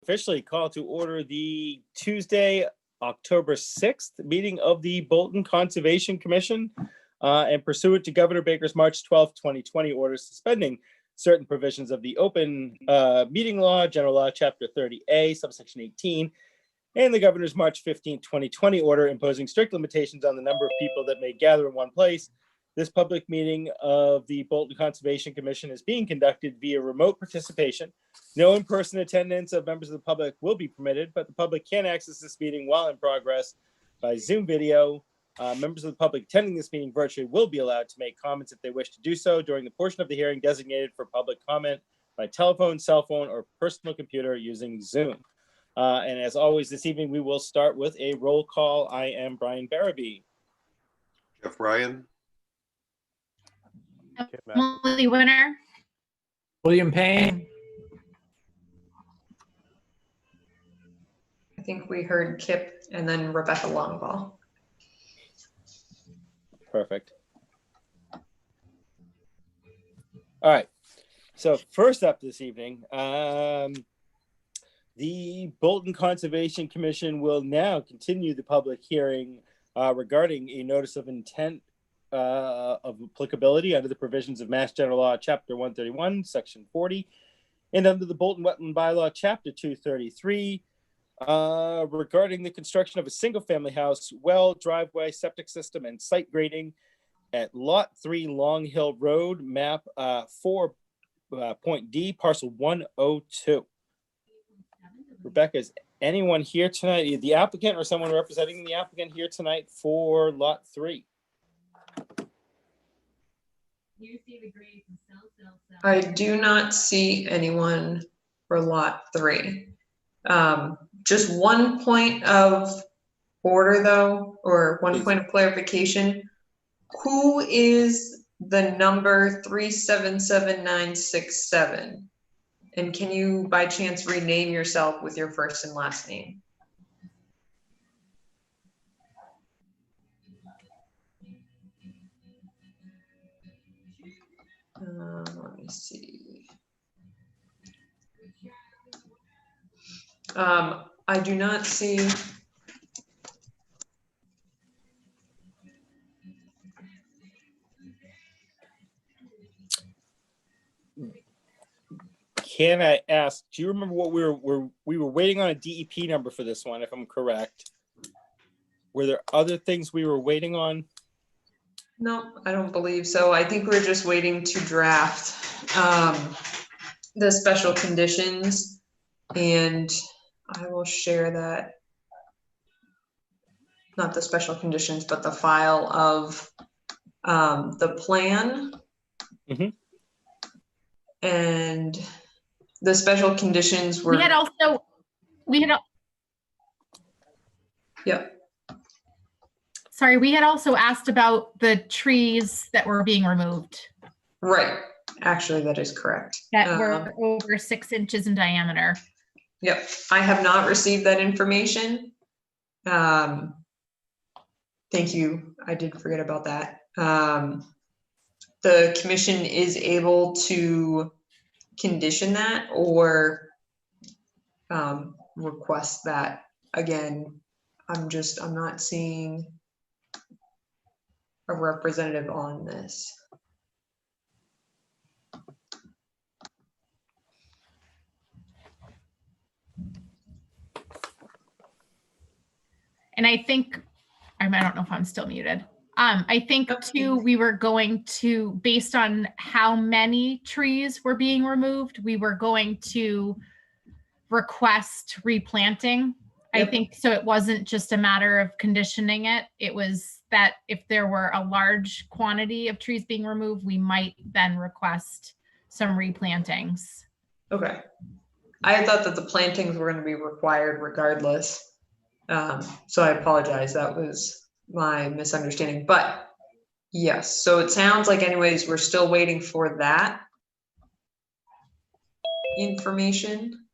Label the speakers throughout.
Speaker 1: Officially call to order the Tuesday, October 6th meeting of the Bolton Conservation Commission and pursuant to Governor Baker's March 12th, 2020 order suspending certain provisions of the open meeting law, General Law, Chapter 30A, subsection 18, and the Governor's March 15th, 2020 order imposing strict limitations on the number of people that may gather in one place. This public meeting of the Bolton Conservation Commission is being conducted via remote participation. No in-person attendance of members of the public will be permitted, but the public can access this meeting while in progress by Zoom video. Members of the public attending this meeting virtually will be allowed to make comments if they wish to do so during the portion of the hearing designated for public comment by telephone, cell phone, or personal computer using Zoom. And as always, this evening, we will start with a roll call. I am Brian Barabee.
Speaker 2: Jeff Ryan.
Speaker 3: Emily Winter.
Speaker 4: William Payne.
Speaker 5: I think we heard Kip and then Rebecca Longbaugh.
Speaker 1: Perfect. All right. So first up this evening, the Bolton Conservation Commission will now continue the public hearing regarding a notice of intent of applicability under the provisions of Mass General Law, Chapter 131, Section 40, and under the Bolton Wetland Bylaw, Chapter 233, regarding the construction of a single-family house, well, driveway, septic system, and site grading at Lot 3 Long Hill Road, map 4.D, parcel 102. Rebecca, is anyone here tonight, the applicant or someone representing the applicant here tonight for Lot 3?
Speaker 5: I do not see anyone for Lot 3. Just one point of order though, or one point of clarification. Who is the number 377967? And can you by chance rename yourself with your first and last name? Let me see. I do not see.
Speaker 1: Can I ask, do you remember what we were waiting on a DEP number for this one, if I'm correct? Were there other things we were waiting on?
Speaker 5: No, I don't believe so. I think we're just waiting to draft the special conditions, and I will share that. Not the special conditions, but the file of the plan.
Speaker 1: Mm-hmm.
Speaker 5: And the special conditions were. Yep.
Speaker 3: Sorry, we had also asked about the trees that were being removed.
Speaker 5: Right. Actually, that is correct.
Speaker 3: That were over 6 inches in diameter.
Speaker 5: Yep. I have not received that information. Thank you. I did forget about that. The commission is able to condition that or request that. Again, I'm not seeing a representative on this.
Speaker 3: And I think, I don't know if I'm still muted. I think too, we were going to, based on how many trees were being removed, we were going to request replanting. Yep. I think so. It wasn't just a matter of conditioning it. It was that if there were a large quantity of trees being removed, we might then request some replantings.
Speaker 5: Okay. I thought that the plantings were going to be required regardless. So I apologize. That was my misunderstanding, but yes. So it sounds like anyways, we're still waiting for that information.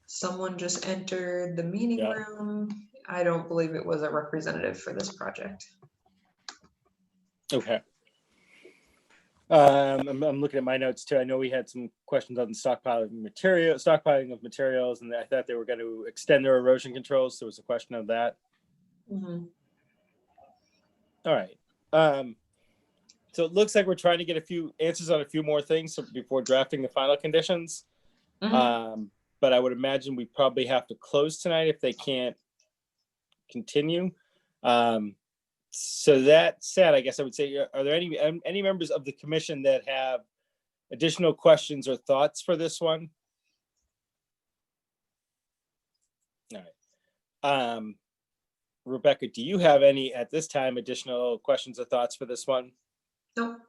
Speaker 5: Someone just entered the meeting room. I don't believe it was a representative for this project.
Speaker 1: Okay. I'm looking at my notes too. I know we had some questions on the stockpiling of materials, and I thought they were going to extend their erosion controls. So there was a question of that.
Speaker 5: Mhm.
Speaker 1: All right. So it looks like we're trying to get a few answers on a few more things before drafting the final conditions.
Speaker 5: Mhm.
Speaker 1: But I would imagine we probably have to close tonight if they can't continue. So that said, I guess I would say, are there any members of the commission that have additional questions or thoughts for this one? All right. Rebecca, do you have any at this time additional questions or thoughts for this one?
Speaker 5: Nope.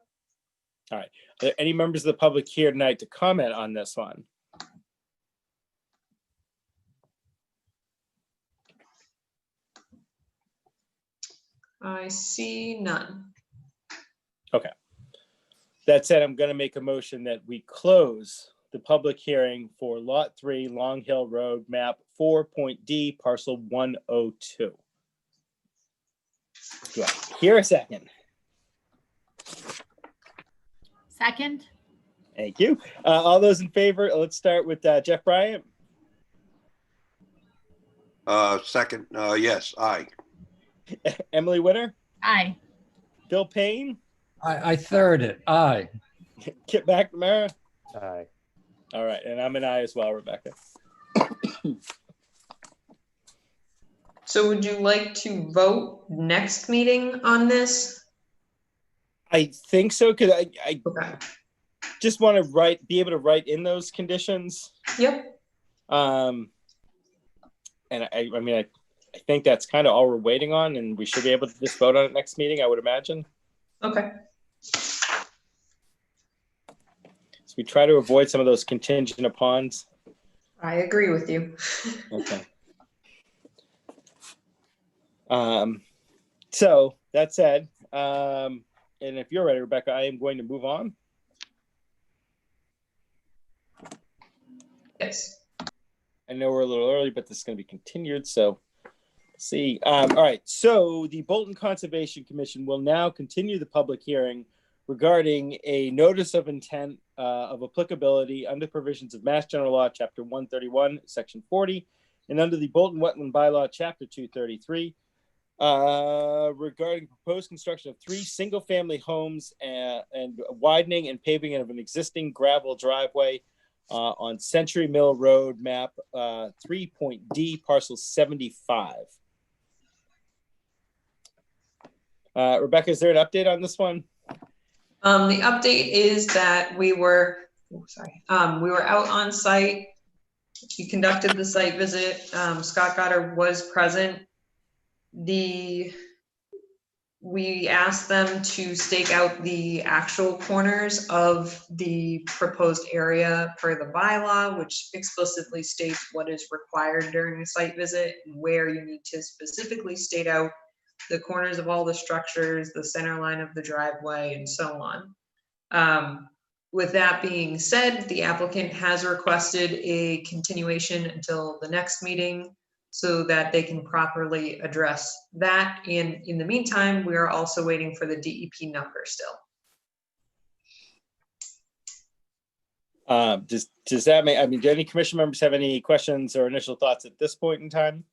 Speaker 1: All right. Are there any members of the public here tonight to comment on this one?
Speaker 5: I see none.
Speaker 1: Okay. That said, I'm going to make a motion that we close the public hearing for Lot 3, Long Hill Road, map 4.D, parcel 102. Do I hear a second?
Speaker 3: Second.
Speaker 1: Thank you. All those in favor, let's start with Jeff Bryant.
Speaker 2: Second, yes, aye.
Speaker 1: Emily Winter,
Speaker 3: Aye.
Speaker 1: Bill Payne,
Speaker 4: I third it. Aye.
Speaker 1: Kip McNamara.
Speaker 6: Aye.
Speaker 1: All right, and I'm an aye as well, Rebecca.
Speaker 5: So would you like to vote next meeting on this?
Speaker 1: I think so, because I
Speaker 5: Okay.
Speaker 1: just want to be able to write in those conditions.
Speaker 5: Yep.
Speaker 1: And I mean, I think that's kind of all we're waiting on, and we should be able to just vote on it next meeting, I would imagine.
Speaker 5: Okay.
Speaker 1: So we try to avoid some of those contingent upons.
Speaker 5: I agree with you.
Speaker 1: Okay. So that said, and if you're ready, Rebecca, I am going to move on.
Speaker 5: Yes.
Speaker 1: I know we're a little early, but this is going to be continued. So let's see. All right. So the Bolton Conservation Commission will now continue the public hearing regarding a notice of intent of applicability under provisions of Mass General Law, Chapter 131, Section 40, and under the Bolton Wetland Bylaw, Chapter 233, regarding proposed construction of 3 single-family homes and widening and paving of an existing gravel driveway on Century Mill Road, map 3.D, parcel 75. Rebecca, is there an update on this one?
Speaker 5: The update is that we were out on site. We conducted the site visit. Scott Goddard was present. We asked them to stake out the actual corners of the proposed area per the bylaw, which explicitly states what is required during a site visit and where you need to specifically state out the corners of all the structures, the center line of the driveway, and so on. With that being said, the applicant has requested a continuation until the next meeting so that they can properly address that. And in the meantime, we are also waiting for the DEP number still.
Speaker 1: Does that make, I mean, do any commission members have any questions or initial thoughts at this point in time?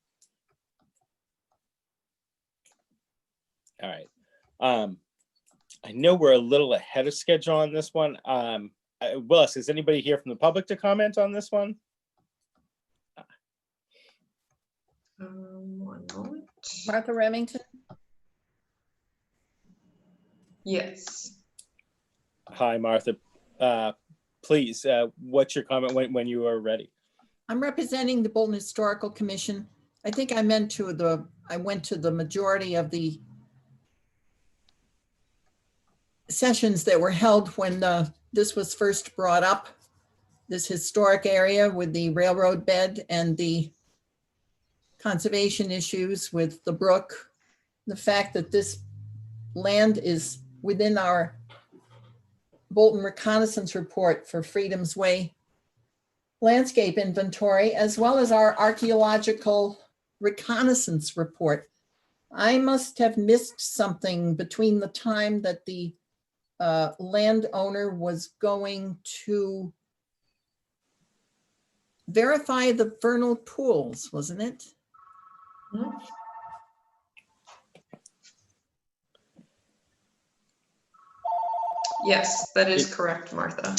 Speaker 1: All right. I know we're a little ahead of schedule on this one. Willis, is anybody here from the public to comment on this one?
Speaker 5: One moment.
Speaker 7: Martha Remington?
Speaker 5: Yes.
Speaker 1: Hi, Martha. Please, what's your comment when you are ready?
Speaker 7: I'm representing the Bolton Historical Commission. I think I went to the majority of the sessions that were held when this was first brought up, this historic area with the railroad bed and the conservation issues with the brook, the fact that this land is within our Bolton Reconnaissance Report for Freedom's Way landscape inventory, as well as our archaeological reconnaissance report. I must have missed something between the time that the landowner was going to verify the vernal pools, wasn't it?
Speaker 5: Yes, that is correct, Martha.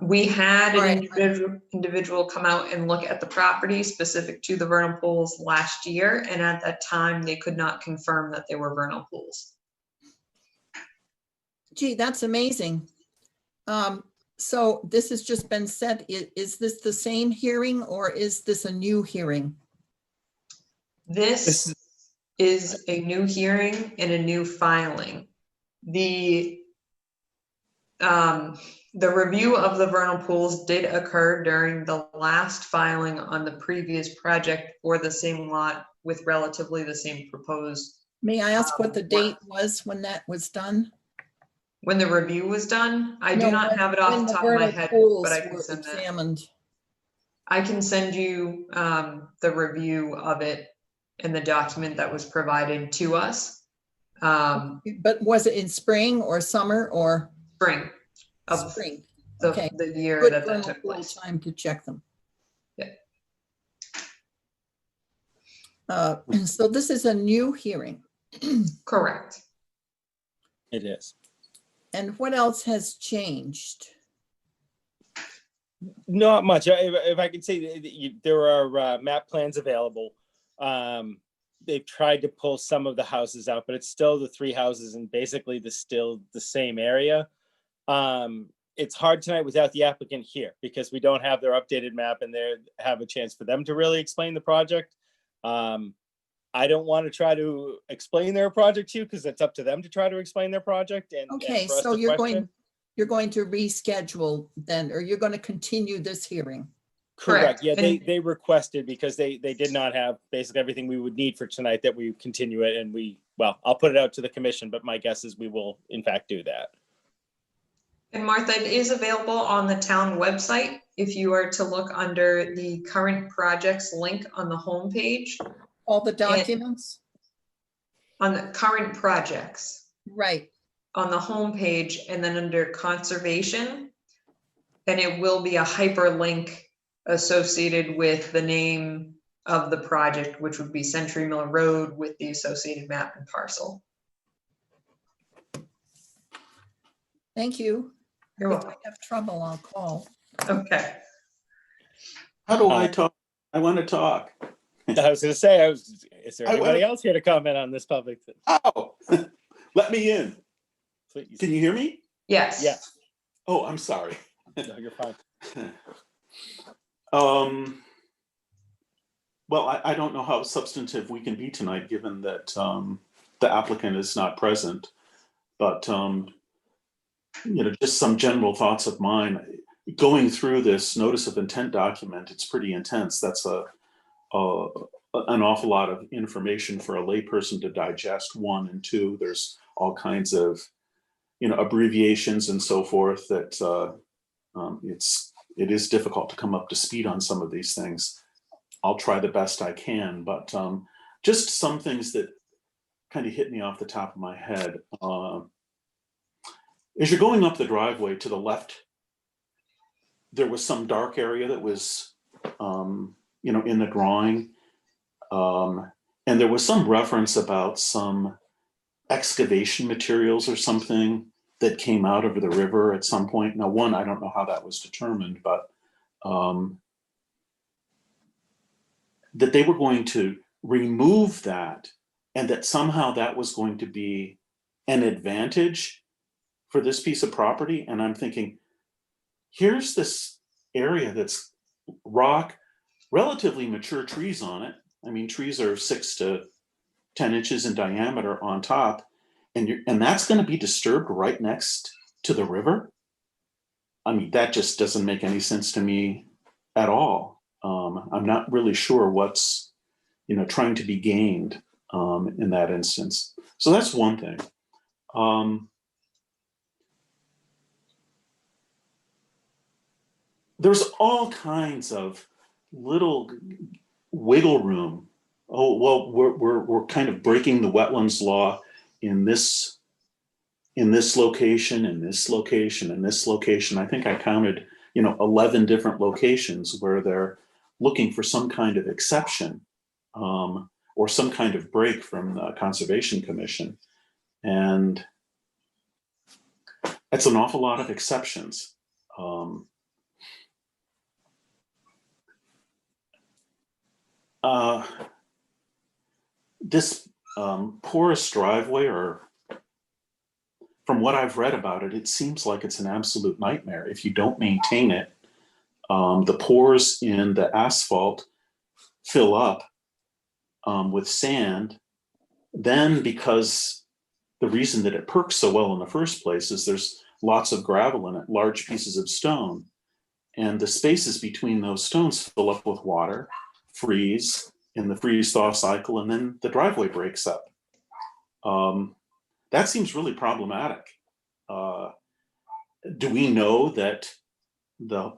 Speaker 5: We had
Speaker 7: All
Speaker 5: an
Speaker 7: right.
Speaker 5: individual come out and look at the property specific to the vernal pools last year, and at that time, they could not confirm that they were vernal pools.
Speaker 7: Gee, that's amazing. So this has just been set. Is this the same hearing or is this a new hearing?
Speaker 5: This is a new hearing and a new filing. The review of the vernal pools did occur during the last filing on the previous project for the same lot with relatively the same proposed.
Speaker 7: May I ask what the date was when that was done?
Speaker 5: When the review was done, I do
Speaker 7: No,
Speaker 5: not have it
Speaker 7: when
Speaker 5: off the top of my
Speaker 7: vernal
Speaker 5: head,
Speaker 7: pools
Speaker 5: but I can
Speaker 7: were
Speaker 5: send that.
Speaker 7: examined.
Speaker 5: I can send you the review of it in the document that was provided to us.
Speaker 7: But was it in spring or summer or
Speaker 5: Spring of
Speaker 7: spring?
Speaker 5: the,
Speaker 7: Okay.
Speaker 5: the year
Speaker 7: Good
Speaker 5: that
Speaker 7: vernal
Speaker 5: took
Speaker 7: pool
Speaker 5: place.
Speaker 7: time to check them.
Speaker 5: Yeah.
Speaker 7: So this is a new hearing.
Speaker 5: Correct.
Speaker 1: It is.
Speaker 7: And what else has changed?
Speaker 1: Not much. If I can say, there are map plans available. They've tried to pull some of the houses out, but it's still the three houses and basically still the same area. It's hard tonight without the applicant here because we don't have their updated map and they have a chance for them to really explain the project. I don't want to try to explain their project to you because it's up to them to try to explain their project. And
Speaker 7: Okay,
Speaker 1: for us
Speaker 7: so
Speaker 1: to
Speaker 7: you're
Speaker 1: question.
Speaker 7: going to reschedule then, or you're going to continue this hearing?
Speaker 1: Correct.
Speaker 5: Correct.
Speaker 1: Yeah,
Speaker 5: And-
Speaker 1: they requested because they did not have basically everything we would need for tonight that we continue it and I'll put it out to the commission, but my guess is we will in fact do that.
Speaker 5: And Martha, it is available on the town website. If you are to look under the current projects link on the homepage,
Speaker 7: All the documents?
Speaker 5: on the current projects
Speaker 7: Right.
Speaker 5: on the homepage, and then under conservation, and it will be a hyperlink associated with the name of the project, which would be Century Mill Road with the associated map and parcel.
Speaker 7: Thank you.
Speaker 5: You're
Speaker 7: If I
Speaker 5: welcome.
Speaker 7: have trouble, I'll call.
Speaker 5: Okay.
Speaker 6: How do I talk? I want to talk.
Speaker 1: I was going to say, is there
Speaker 6: I
Speaker 1: anybody
Speaker 6: wanna-
Speaker 1: else here to comment on this public?
Speaker 6: Oh, let me in.
Speaker 1: Please.
Speaker 6: Can you hear me?
Speaker 5: Yes.
Speaker 1: Yes.
Speaker 6: Oh, I'm sorry.
Speaker 1: No, you're fine.
Speaker 6: Well, I don't know how substantive we can be tonight, given that the applicant is not present. But just some general thoughts of mine. Going through this notice of intent document, it's pretty intense. That's an awful lot of information for a layperson to digest. One and two, there's all kinds of abbreviations and so forth that it is difficult to come up to speed on some of these things. I'll try the best I can, but just some things that kind of hit me off the top of my head. As you're going up the driveway to the left, there was some dark area that was, in the drawing. And there was some reference about some excavation materials or something that came out of the river at some point. Now, one, I don't know how that was determined, but that they were going to remove that and that somehow that was going to be an advantage for this piece of property. And I'm thinking, here's this area that's rock, relatively mature trees on it. I mean, trees are 6 to 10 inches in diameter on top, and that's going to be disturbed right next to the river. I mean, that just doesn't make any sense to me at all. I'm not really sure what's, trying to be gained in that instance. So that's one thing. There's all kinds of little wiggle room. Oh, well, we're kind of breaking the wetlands law in this in this location, in this location, in this location. I think I counted, 11 different locations where they're looking for some kind of exception or some kind of break from the Conservation Commission. And that's an awful lot of exceptions. This porous driveway, or from what I've read about it, it seems like it's an absolute nightmare. If you don't maintain it, the pores in the asphalt fill up with sand. Then, because the reason that it perks so well in the first place is there's lots of gravel in it, large pieces of stone, and the spaces between those stones fill up with water, freeze in the freeze-thaw cycle, and then the driveway breaks up. That seems really problematic. Do we know that the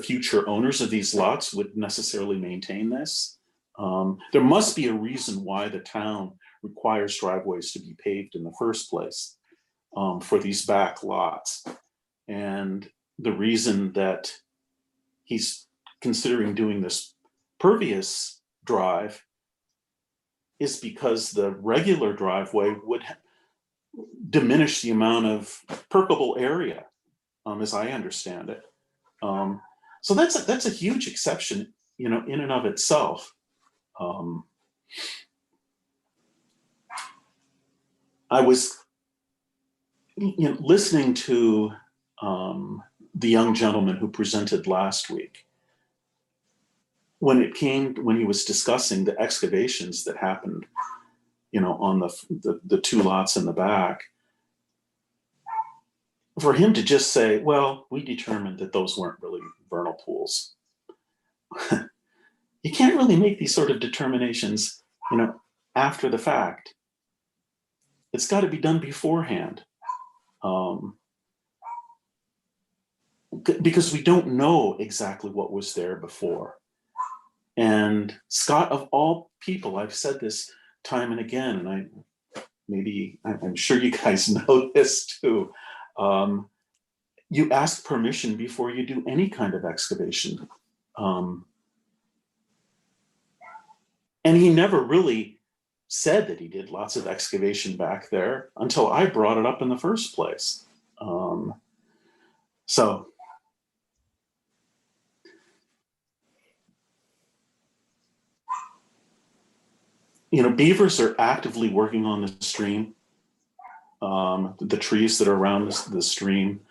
Speaker 6: future owners of these lots would necessarily maintain this? There must be a reason why the town requires driveways to be paved in the first place for these back lots. And the reason that he's considering doing this pervious drive is because the regular driveway would diminish the amount of perkable area, as I understand it. So that's a huge exception, in and of itself. I was listening to the young gentleman who presented last week when he was discussing the excavations that happened, on the two lots in the back. For him to just say, well, we determined that those weren't really vernal pools. You can't really make these sort of determinations, after the fact. It's got to be done beforehand. Because we don't know exactly what was there before. And Scott, of all people, I've said this time and again, and I'm sure you guys know this too. You ask permission before you do any kind of excavation. And he never really said that he did lots of excavation back there until I brought it up in the first place. So beavers are actively working on the stream, the trees that are around the stream.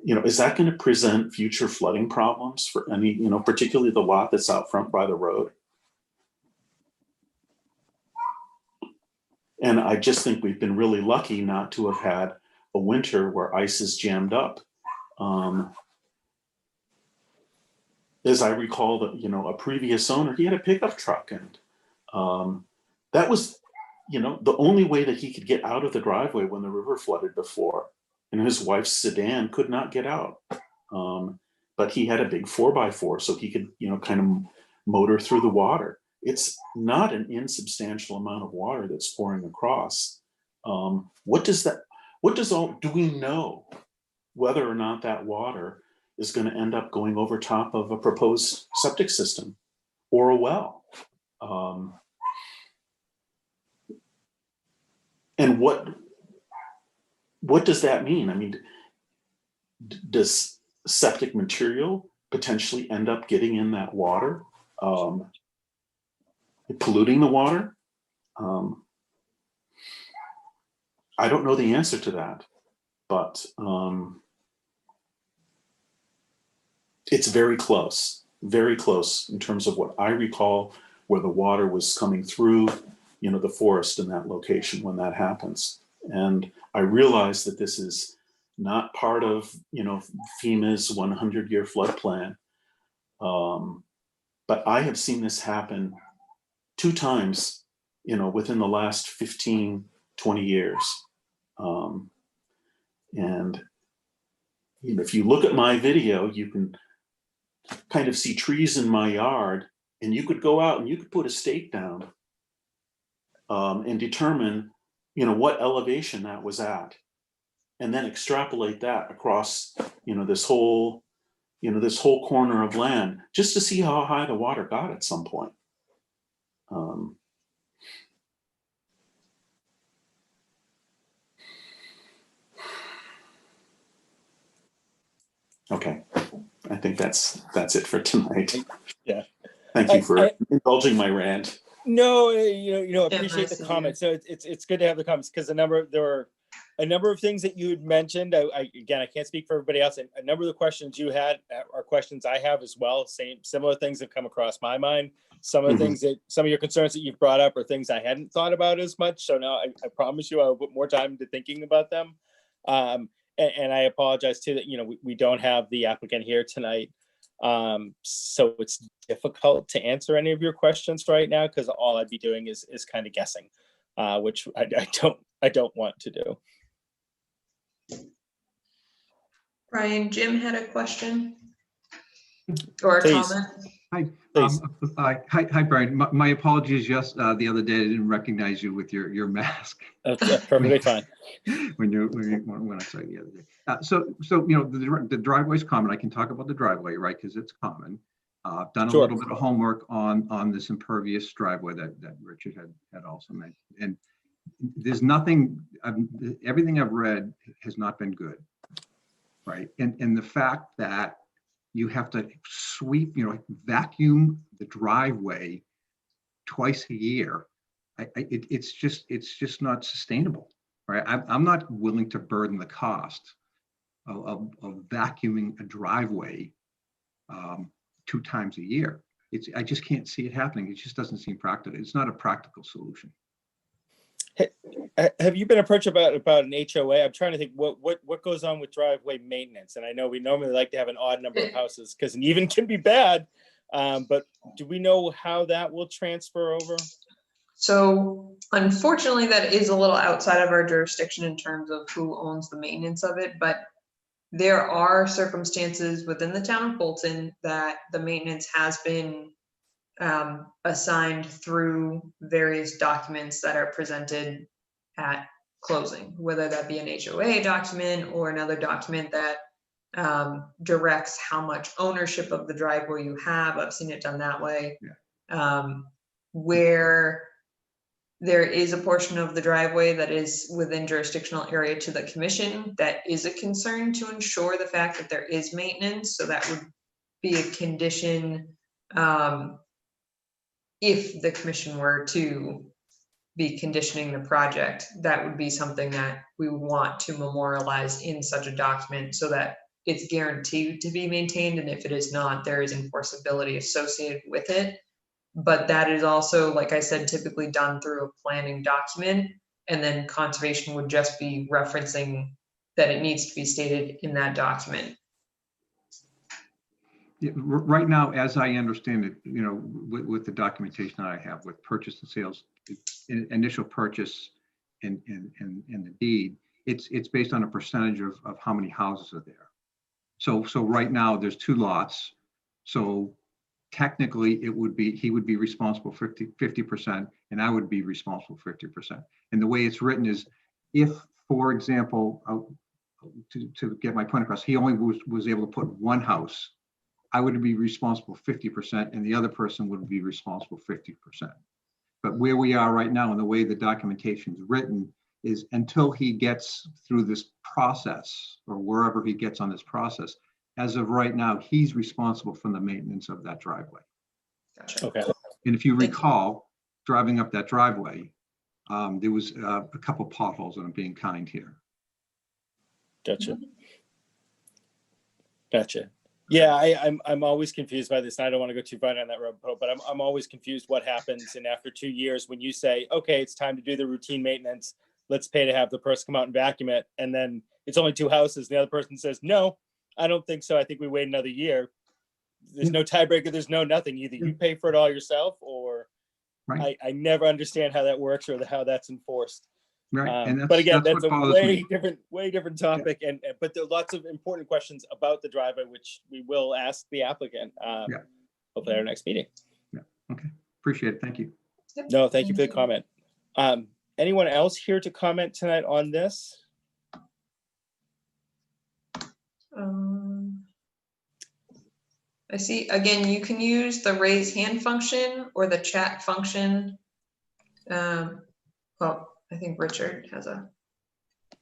Speaker 6: Is that going to present future flooding problems for any, particularly the lot that's out front by the road? And I just think we've been really lucky not to have had a winter where ice is jammed up. As I recall, that a previous owner, he had a pickup truck, and that was, the only way that he could get out of the driveway when the river flooded before. And his wife's sedan could not get out. But he had a big 4x4, so he could, kind of motor through the water. It's not an insubstantial amount of water that's pouring across. Do we know whether or not that water is going to end up going over top of a proposed septic system or a well? And what does that mean? I mean, does septic material potentially end up getting in that water, polluting the water? I don't know the answer to that, but it's very close in terms of what I recall, where the water was coming through, the forest in that location when that happens. And I realize that this is not part of, FEMA's 100-year flood plan. But I have seen this happen 2 times, within the last 15, 20 years. And if you look at my video, you can kind of see trees in my yard, and you could go out and you could put a stake down and determine what elevation that was at, and then extrapolate that across, this whole corner of land, just to see how high the water got at some point. Okay, I think that's it for tonight.
Speaker 1: Yeah.
Speaker 6: Thank you for indulging my rant.
Speaker 1: No, appreciate the
Speaker 5: nice of
Speaker 1: comments. So it's good to have the comments, because there were a number of things that you had mentioned. I can't speak for everybody else. A number of the questions you had are questions I have as well. Similar things have come across my mind. Some of the things some of your concerns that you've brought up are things I hadn't thought about as much. So now I promise you I'll put more time into thinking about them. And I apologize too that, we don't have the applicant here tonight. So it's difficult to answer any of your questions right now, because all I'd be doing is kind of guessing, which I don't want to do.
Speaker 5: Brian, Jim had a question or a
Speaker 1: Please.
Speaker 5: comment.
Speaker 8: Hi,
Speaker 1: Please.
Speaker 8: hi, Brian. My apologies. Just the other day, I didn't recognize you with your mask.
Speaker 1: That's perfectly fine.
Speaker 8: when I saw you the other day. So the driveway's common. I can talk about the driveway, right? Because it's common. I've done a
Speaker 1: Sure.
Speaker 8: little bit of homework on this impervious driveway that Richard had also mentioned, and there's nothing. Everything I've read has not been good, right? And the fact that you have to sweep, vacuum the driveway twice a year. It's just not sustainable, right? I'm not willing to burden the cost of vacuuming a driveway 2 times a year. I just can't see it happening. It just doesn't seem practical. It's not a practical solution.
Speaker 1: Have you been approached about an HOA? I'm trying to think what goes on with driveway maintenance. And I know we normally like to have an odd number of houses, because an even can be bad. But do we know how that will transfer over?
Speaker 5: So unfortunately, that is a little outside of our jurisdiction in terms of who owns the maintenance of it, but there are circumstances within the town of Bolton that the maintenance has been assigned through various documents that are presented at closing, whether that be an HOA document or another document that directs how much ownership of the driveway you have. I've seen it done that way.
Speaker 8: Yeah.
Speaker 5: Where there is a portion of the driveway that is within jurisdictional area to the commission, that is a concern to ensure the fact that there is maintenance. So that would be a condition if the commission were to be conditioning the project. That would be something that we would want to memorialize in such a document so that it's guaranteed to be maintained. And if it is not, there is enforceability associated with it. But that is also, like I said, typically done through a planning document, and then conservation would just be referencing that it needs to be stated in that document.
Speaker 8: Yeah, right now, as I understand it, with the documentation that I have with purchase and sales, initial purchase and the deed, it's based on a percentage of how many houses are there. So right now there's 2 lots. So technically he would be responsible for 50%, and I would be responsible for 50%. And the way it's written is, if, for example, to get my point across, he only was able to put 1 house, I would be responsible 50%, and the other person would be responsible 50%. But where we are right now, and the way the documentation is written, is until he gets through this process, or wherever he gets on this process, as of right now, he's responsible for the maintenance of that driveway.
Speaker 5: Gotcha.
Speaker 1: Okay.
Speaker 8: And if you recall, driving up that driveway, there was a couple potholes, and I'm being kind here.
Speaker 1: Gotcha. Yeah, I'm always confused by this, and I don't want to go too far down that road, but I'm always confused what happens. And after 2 years, when you say, okay, it's time to do the routine maintenance, let's pay to have the person come out and vacuum it, and then it's only 2 houses, and the other person says, no, I don't think so. I think we wait another year. There's no tiebreaker. There's no nothing. Either you pay for it all yourself, or
Speaker 8: Right.
Speaker 1: I never understand how that works or how that's enforced.
Speaker 8: Right. And
Speaker 1: But again, that's
Speaker 8: what
Speaker 1: a
Speaker 8: bothers me.
Speaker 1: way different topic. And but there are lots of important questions about the driveway, which we will ask the applicant. Hopefully at our next meeting.
Speaker 8: Yeah. Okay. Appreciate it. Thank you.
Speaker 1: No, thank you for the comment. Anyone else here to comment tonight on this?
Speaker 5: I see, again, you can use the raise hand function or the chat function. Well, I think Richard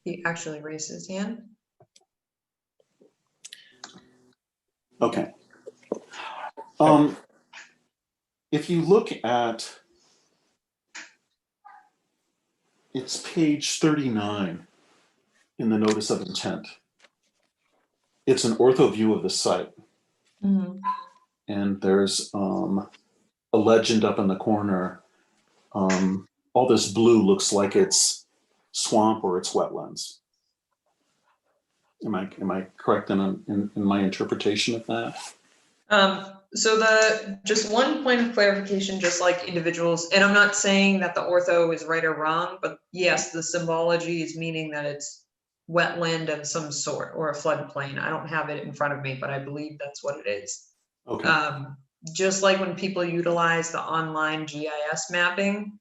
Speaker 5: he actually raised his hand.
Speaker 6: Okay. If you look at, it's page 39 in the notice of intent. It's an ortho view of the site. And there's a legend up in the corner. All this blue looks like it's swamp or it's wetlands. Am I correct in my interpretation of that?
Speaker 5: So just one point of clarification, just like individuals, and I'm not saying that the ortho is right or wrong, but yes, the symbology is meaning that it's wetland of some sort or a floodplain. I don't have it in front of me, but I believe that's what it is.
Speaker 6: Okay.
Speaker 5: Just like when people utilize the online GIS mapping,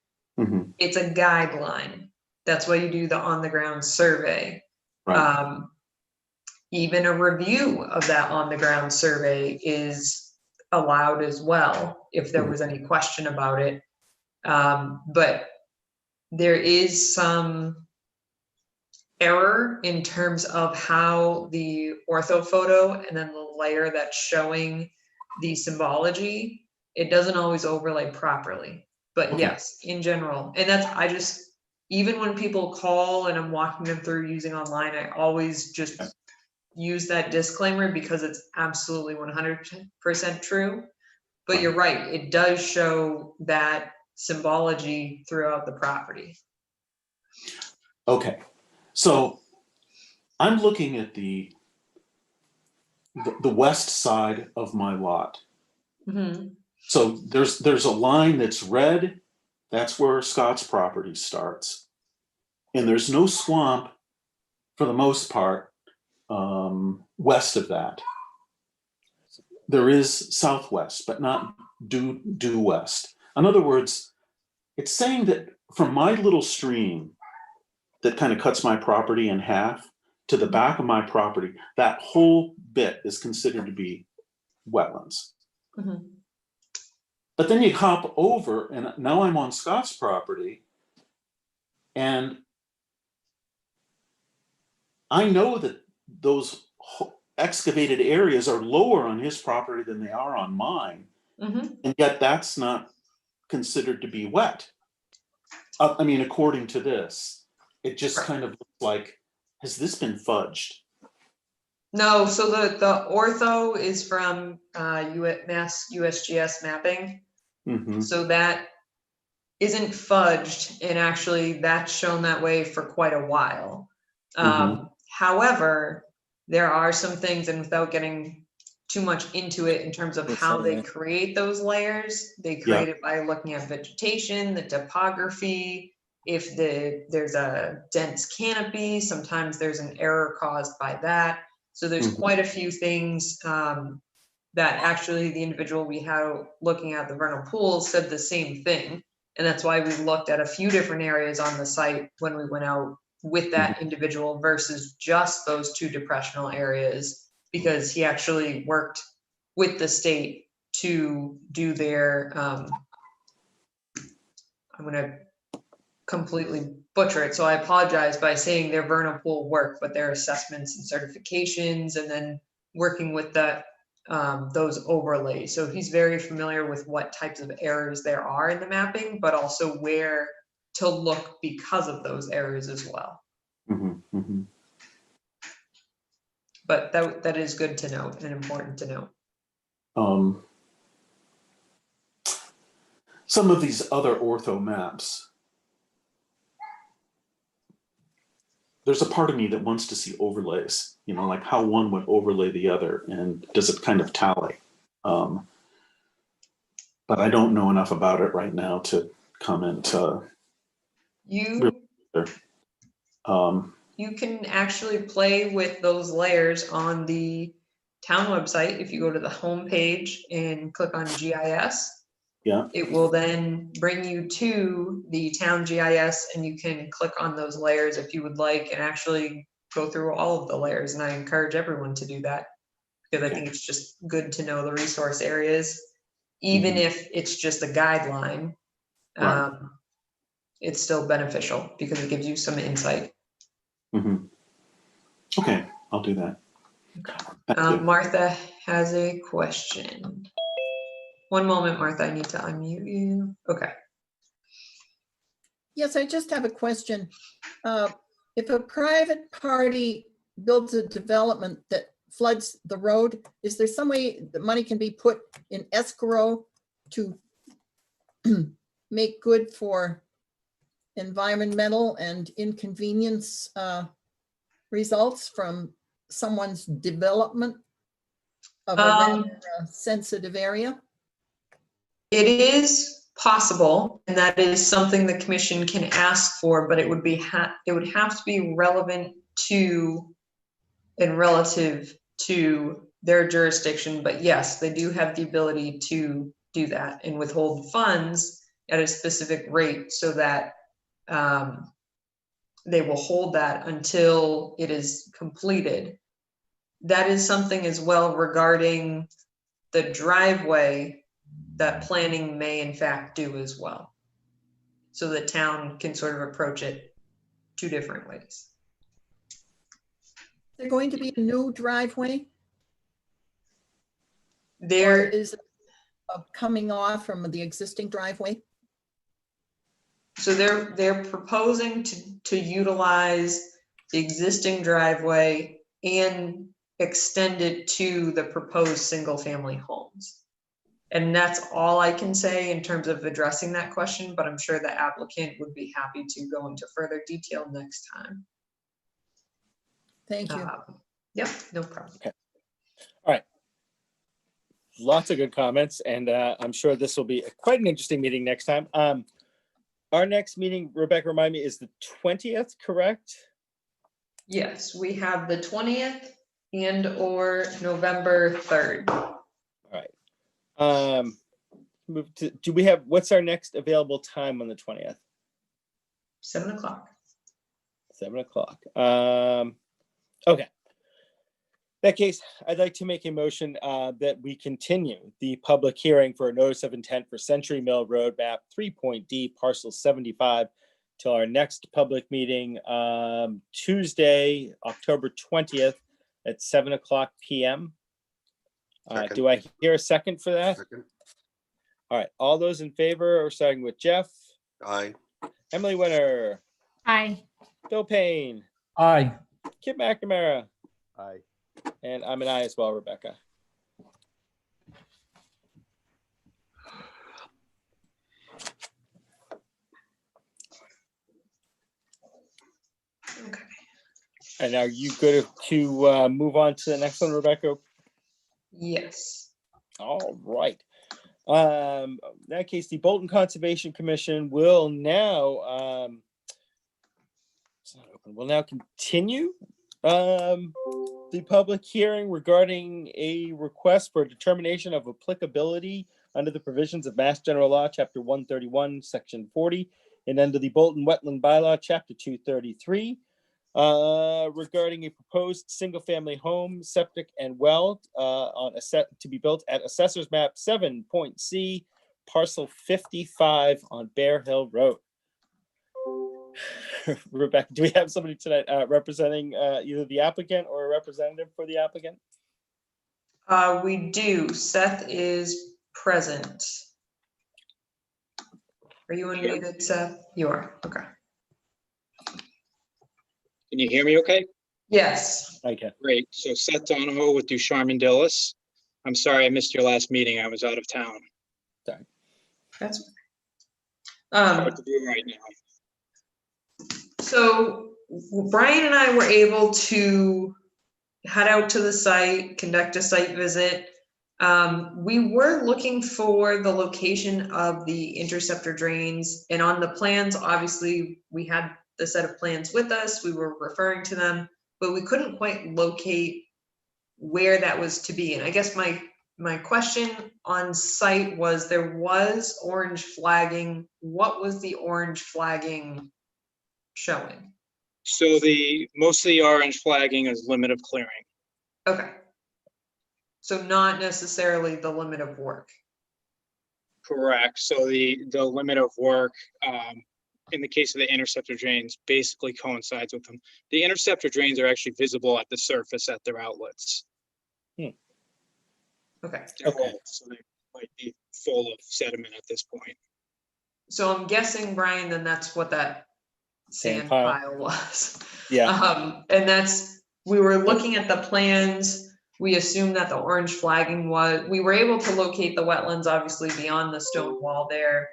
Speaker 5: it's a guideline. That's why you do the on the ground survey.
Speaker 6: Right.
Speaker 5: Even a review of that on the ground survey is allowed as well, if there was any question about it. But there is some error in terms of how the ortho photo and then the layer that's showing the symbology, it doesn't always overlay properly. But yes, in general, and that's, even when people call and I'm walking them through using online, I always just use that disclaimer because it's absolutely 100% true. But you're right, it does show that symbology throughout the property.
Speaker 6: Okay. So I'm looking at the west side of my lot. So there's a line that's red. That's where Scott's property starts. And there's no swamp for the most part west of that. There is southwest, but not due west. In other words, it's saying that from my little stream that kind of cuts my property in half to the back of my property, that whole bit is considered to be wetlands. But then you hop over, and now I'm on Scott's property, and I know that those excavated areas are lower on his property than they are on mine, and yet that's not considered to be wet. I mean, according to this, it just kind of looks like, has this been fudged?
Speaker 5: No, so the ortho is from Mass USGS mapping. So that isn't fudged, and actually that's shown that way for quite a while. However, there are some things, and without getting too much into it in terms of how they create those layers, they create it by looking at vegetation, the topography. If there's a dense canopy, sometimes there's an error caused by that. So there's quite a few things that actually the individual we had looking at the vernal pools said the same thing. And that's why we looked at a few different areas on the site when we went out with that individual versus just those two depressional areas, because he actually worked with the state to do their, I'm going to completely butcher it, so I apologize by saying their vernal pool work, but their assessments and certifications, and then working with that those overlays. So he's very familiar with what types of errors there are in the mapping, but also where to look because of those errors as well. But that is good to note and important to note.
Speaker 6: Some of these other ortho maps, there's a part of me that wants to see overlays, you know, like how one would overlay the other, and does it kind of tally? But I don't know enough about it right now to comment.
Speaker 5: You can actually play with those layers on the town website. If you go to the home page and click on GIS,
Speaker 6: Yeah.
Speaker 5: It will then bring you to the town GIS, and you can click on those layers if you would like and actually go through all of the layers. And I encourage everyone to do that because I think it's just good to know the resource areas, even if it's just a guideline.
Speaker 6: Right.
Speaker 5: It's still beneficial because it gives you some insight.
Speaker 6: Okay, I'll do that. Thank you.
Speaker 5: Martha has a question. One moment, Martha, I need to unmute you. Okay.
Speaker 7: Yes, I just have a question. If a private party builds a development that floods the road, is there some way the money can be put in escrow to make good for environmental and inconvenience results from someone's development of a rather sensitive area?
Speaker 5: It is possible, and that is something the commission can ask for, but it would be it would have to be relevant to and relative to their jurisdiction. But yes, they do have the ability to do that and withhold funds at a specific rate so that they will hold that until it is completed. That is something as well regarding the driveway that planning may in fact do as well. So the town can sort of approach it two different ways.
Speaker 7: Is there going to be a new driveway? Or
Speaker 5: There,
Speaker 7: is it coming off from the existing driveway?
Speaker 5: so they're proposing to utilize the existing driveway and extend it to the proposed single-family homes. And that's all I can say in terms of addressing that question, but I'm sure the applicant would be happy to go into further detail next time.
Speaker 7: Thank you.
Speaker 5: Yep, no problem.
Speaker 1: Okay. All right. Lots of good comments, and I'm sure this will be quite an interesting meeting next time. Our next meeting, Rebecca, remind me, is the 20th, correct?
Speaker 5: Yes, we have the 20th and or November 3rd.
Speaker 1: All right. Move to, do we have, what's our next available time on the 20th?
Speaker 5: 7 o'clock.
Speaker 1: 7 o'clock. Okay. In that case, I'd like to make a motion that we continue the public hearing for a notice of intent for Century Mill Road map 3.D parcel 75 till our next public meeting, Tuesday, October 20th at 7 o'clock PM.
Speaker 2: Second.
Speaker 1: Do I hear a second for that?
Speaker 2: Second.
Speaker 1: All right, all those in favor, or starting with Jeff,
Speaker 2: Aye.
Speaker 1: Emily Winter,
Speaker 3: Aye.
Speaker 1: Bill Payne,
Speaker 4: Aye.
Speaker 1: Kip McNamara,
Speaker 9: Aye.
Speaker 1: and I'm an aye as well, Rebecca.
Speaker 5: Okay.
Speaker 1: And are you good to move on to the next one, Rebecca?
Speaker 5: Yes.
Speaker 1: All right. In that case, the Bolton Conservation Commission will now it's not open. Will now continue the public hearing regarding a request for a determination of applicability under the provisions of Mass General Law, Chapter 131, Section 40, and under the Bolton Wetland Bylaw, Chapter 233, regarding a proposed single-family home, septic, and well on a set to be built at Assessor's Map 7.C, Parcel 55 on Bear Hill Road. Rebecca, do we have somebody tonight representing either the applicant or a representative for the applicant?
Speaker 5: We do. Seth is present. Are you unmuted, Seth? You are. Okay.
Speaker 10: Can you hear me okay?
Speaker 5: Yes.
Speaker 1: Okay.
Speaker 10: Great. So Seth Donahoe with Ducharme and Dillis. I'm sorry I missed your last meeting. I was out of town.
Speaker 5: That's
Speaker 10: What to do right now?
Speaker 5: so Brian and I were able to head out to the site, conduct a site visit. We were looking for the location of the interceptor drains, and on the plans, obviously, we had the set of plans with us. We were referring to them, but we couldn't quite locate where that was to be. And I guess my my question on site was, there was orange flagging. What was the orange flagging showing?
Speaker 10: So most of the orange flagging is limit of clearing.
Speaker 5: Okay. So not necessarily the limit of work.
Speaker 10: Correct. So the limit of work, in the case of the interceptor drains, basically coincides with them. The interceptor drains are actually visible at the surface at their outlets.
Speaker 5: Okay.
Speaker 10: They're old, so they might be full of sediment at this point.
Speaker 5: So I'm guessing, Brian, then that's what that sand pile was.
Speaker 1: Yeah.
Speaker 5: And we were looking at the plans. We assumed that the orange flagging we were able to locate the wetlands, obviously beyond the stone wall there.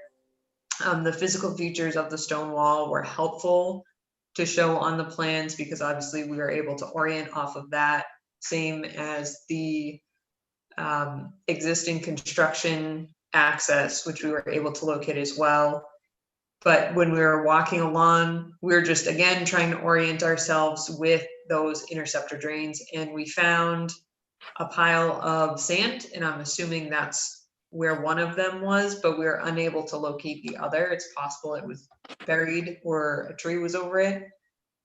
Speaker 5: The physical features of the stone wall were helpful to show on the plans because obviously we were able to orient off of that, same as the existing construction access, which we were able to locate as well. But when we were walking along, we were just, again, trying to orient ourselves with those interceptor drains, and we found a pile of sand, and I'm assuming that's where one of them was, but we were unable to locate the other. It's possible it was buried or a tree was over it,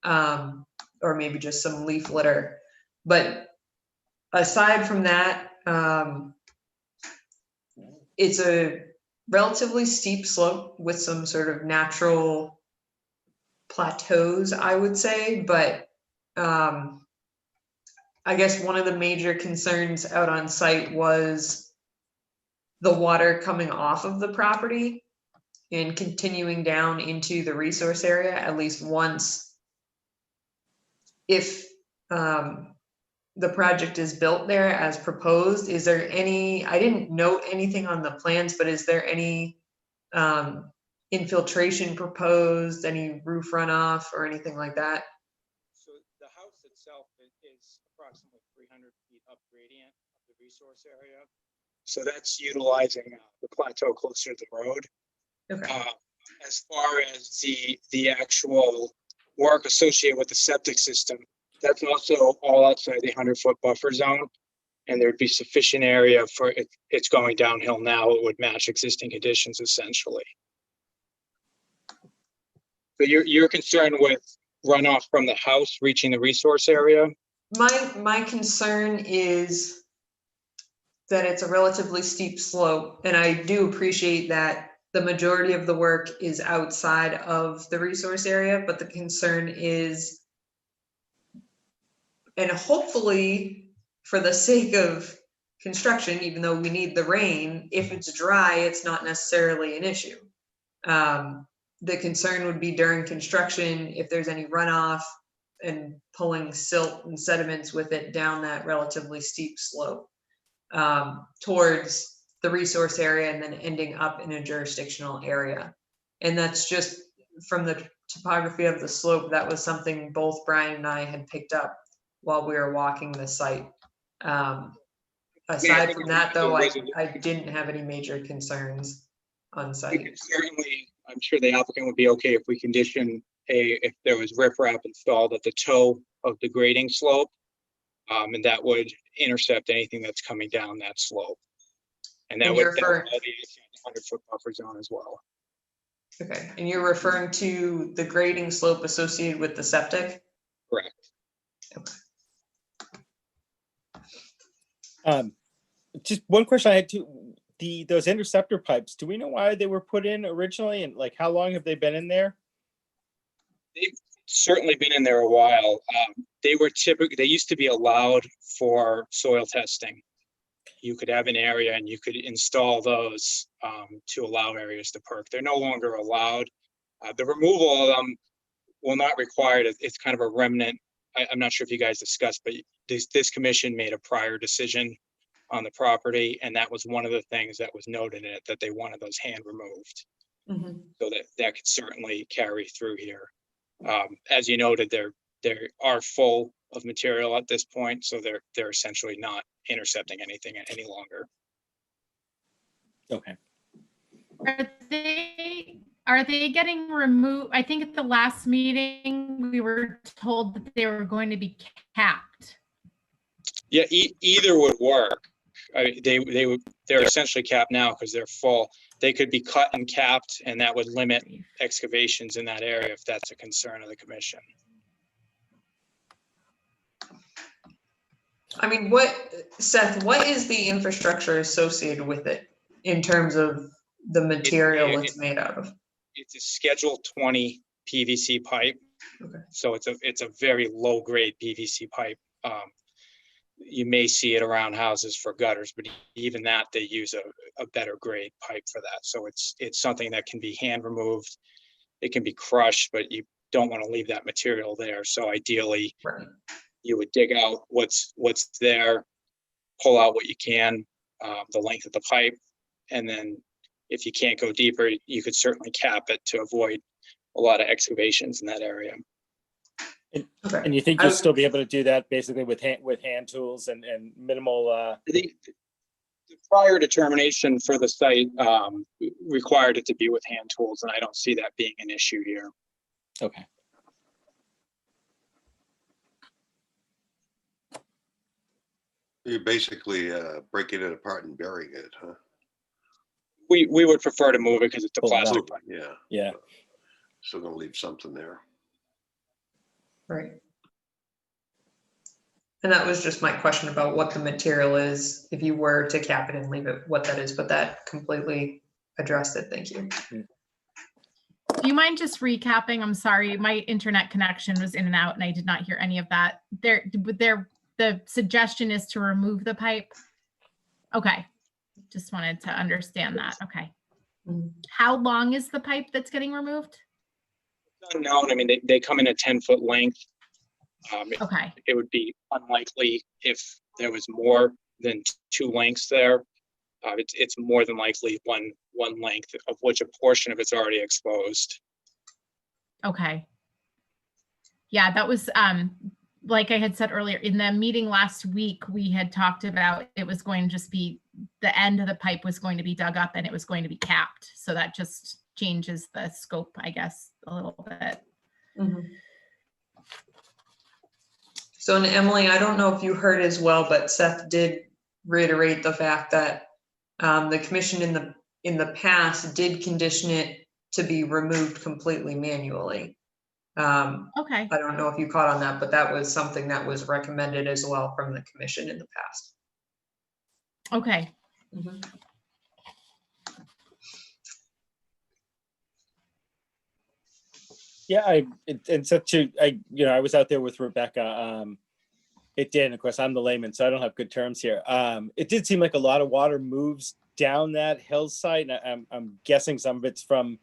Speaker 5: or maybe just some leaf litter. But aside from that, it's a relatively steep slope with some sort of natural plateaus, I would say, but I guess one of the major concerns out on site was the water coming off of the property and continuing down into the resource area at least once. If the project is built there as proposed, is there any, I didn't note anything on the plans, but is there any infiltration proposed, any roof runoff or anything like that?
Speaker 10: So the house itself is approximately 300 feet up gradient of the resource area. So that's utilizing the plateau closer to the road.
Speaker 5: Okay.
Speaker 10: As far as the actual work associated with the septic system, that's also all outside the 100-foot buffer zone. And there'd be sufficient area for it's going downhill now. It would match existing conditions essentially. So you're concerned with runoff from the house reaching the resource area?
Speaker 5: My concern is that it's a relatively steep slope, and I do appreciate that the majority of the work is outside of the resource area, but the concern is, and hopefully for the sake of construction, even though we need the rain, if it's dry, it's not necessarily an issue. The concern would be during construction, if there's any runoff and pulling silt and sediments with it down that relatively steep slope towards the resource area and then ending up in a jurisdictional area. And that's just from the topography of the slope. That was something both Brian and I had picked up while we were walking the site. Aside from that, though, I didn't have any major concerns on site.
Speaker 10: Certainly, I'm sure the applicant would be okay if we condition if there was riprap installed at the toe of the grading slope, and that would intercept anything that's coming down that slope. And that would be 100-foot buffer zone as well.
Speaker 5: Okay, and you're referring to the grading slope associated with the septic?
Speaker 10: Correct.
Speaker 5: Okay.
Speaker 1: Just one question I had too. Those interceptor pipes, do we know why they were put in originally, and like how long have they been in there?
Speaker 10: They've certainly been in there a while. They used to be allowed for soil testing. You could have an area and you could install those to allow areas to perk. They're no longer allowed. The removal of them will not require it. It's kind of a remnant. I'm not sure if you guys discussed, but this commission made a prior decision on the property, and that was one of the things that was noted in it, that they wanted those hand removed.
Speaker 5: Mm-hmm.
Speaker 10: So that could certainly carry through here. As you noted, they are full of material at this point, so they're essentially not intercepting anything any longer.
Speaker 1: Okay.
Speaker 3: Are they getting removed? I think at the last meeting we were told that they were going to be capped.
Speaker 10: Yeah, either would work. they're essentially capped now because they're full. They could be cut and capped, and that would limit excavations in that area if that's a concern of the commission.
Speaker 5: I mean, Seth, what is the infrastructure associated with it in terms of the material it's made out of?
Speaker 10: It's a Schedule 20 PVC pipe.
Speaker 5: Okay.
Speaker 10: So it's a very low grade PVC pipe. You may see it around houses for gutters, but even that, they use a better grade pipe for that. So it's something that can be hand removed. It can be crushed, but you don't want to leave that material there. So ideally,
Speaker 5: Right.
Speaker 10: you would dig out what's there, pull out what you can, the length of the pipe, and then if you can't go deeper, you could certainly cap it to avoid a lot of excavations in that area.
Speaker 5: Okay.
Speaker 1: And you think you'll still be able to do that basically with hand tools and minimal?
Speaker 10: The prior determination for the site required it to be with hand tools, and I don't see that being an issue here.
Speaker 1: Okay.
Speaker 2: You're basically breaking it apart and burying it, huh?
Speaker 10: We would prefer to move it because it's a
Speaker 1: Pull it out.
Speaker 10: plastic pipe.
Speaker 2: Yeah.
Speaker 1: Yeah.
Speaker 2: Still gonna leave something there.
Speaker 5: Right. And that was just my question about what the material is, if you were to cap it and leave it, what that is, but that completely addressed it. Thank you.
Speaker 3: Do you mind just recapping? I'm sorry, my internet connection was in and out and I did not hear any of that. The suggestion is to remove the pipe. Okay. Just wanted to understand that. Okay.
Speaker 5: Mhm.
Speaker 3: How long is the pipe that's getting removed?
Speaker 10: It's unknown. I mean, they come in a 10-foot length.
Speaker 3: Okay.
Speaker 10: It would be unlikely if there was more than two lengths there. It's more than likely one length, of which a portion of it's already exposed.
Speaker 3: Okay. Yeah, that was like I had said earlier in the meeting last week, we had talked about it was going to just be the end of the pipe was going to be dug up and it was going to be capped. So that just changes the scope, I guess, a little bit.
Speaker 5: Mhm. So, and Emily, I don't know if you heard as well, but Seth did reiterate the fact that the commission in the past did condition it to be removed completely manually.
Speaker 3: Okay.
Speaker 5: I don't know if you caught on that, but that was something that was recommended as well from the commission in the past.
Speaker 3: Okay.
Speaker 5: Mhm.
Speaker 1: Yeah, I was out there with Rebecca. It did, and of course, I'm the layman, so I don't have good terms here. It did seem like a lot of water moves down that hillside, and I'm guessing some of it's from,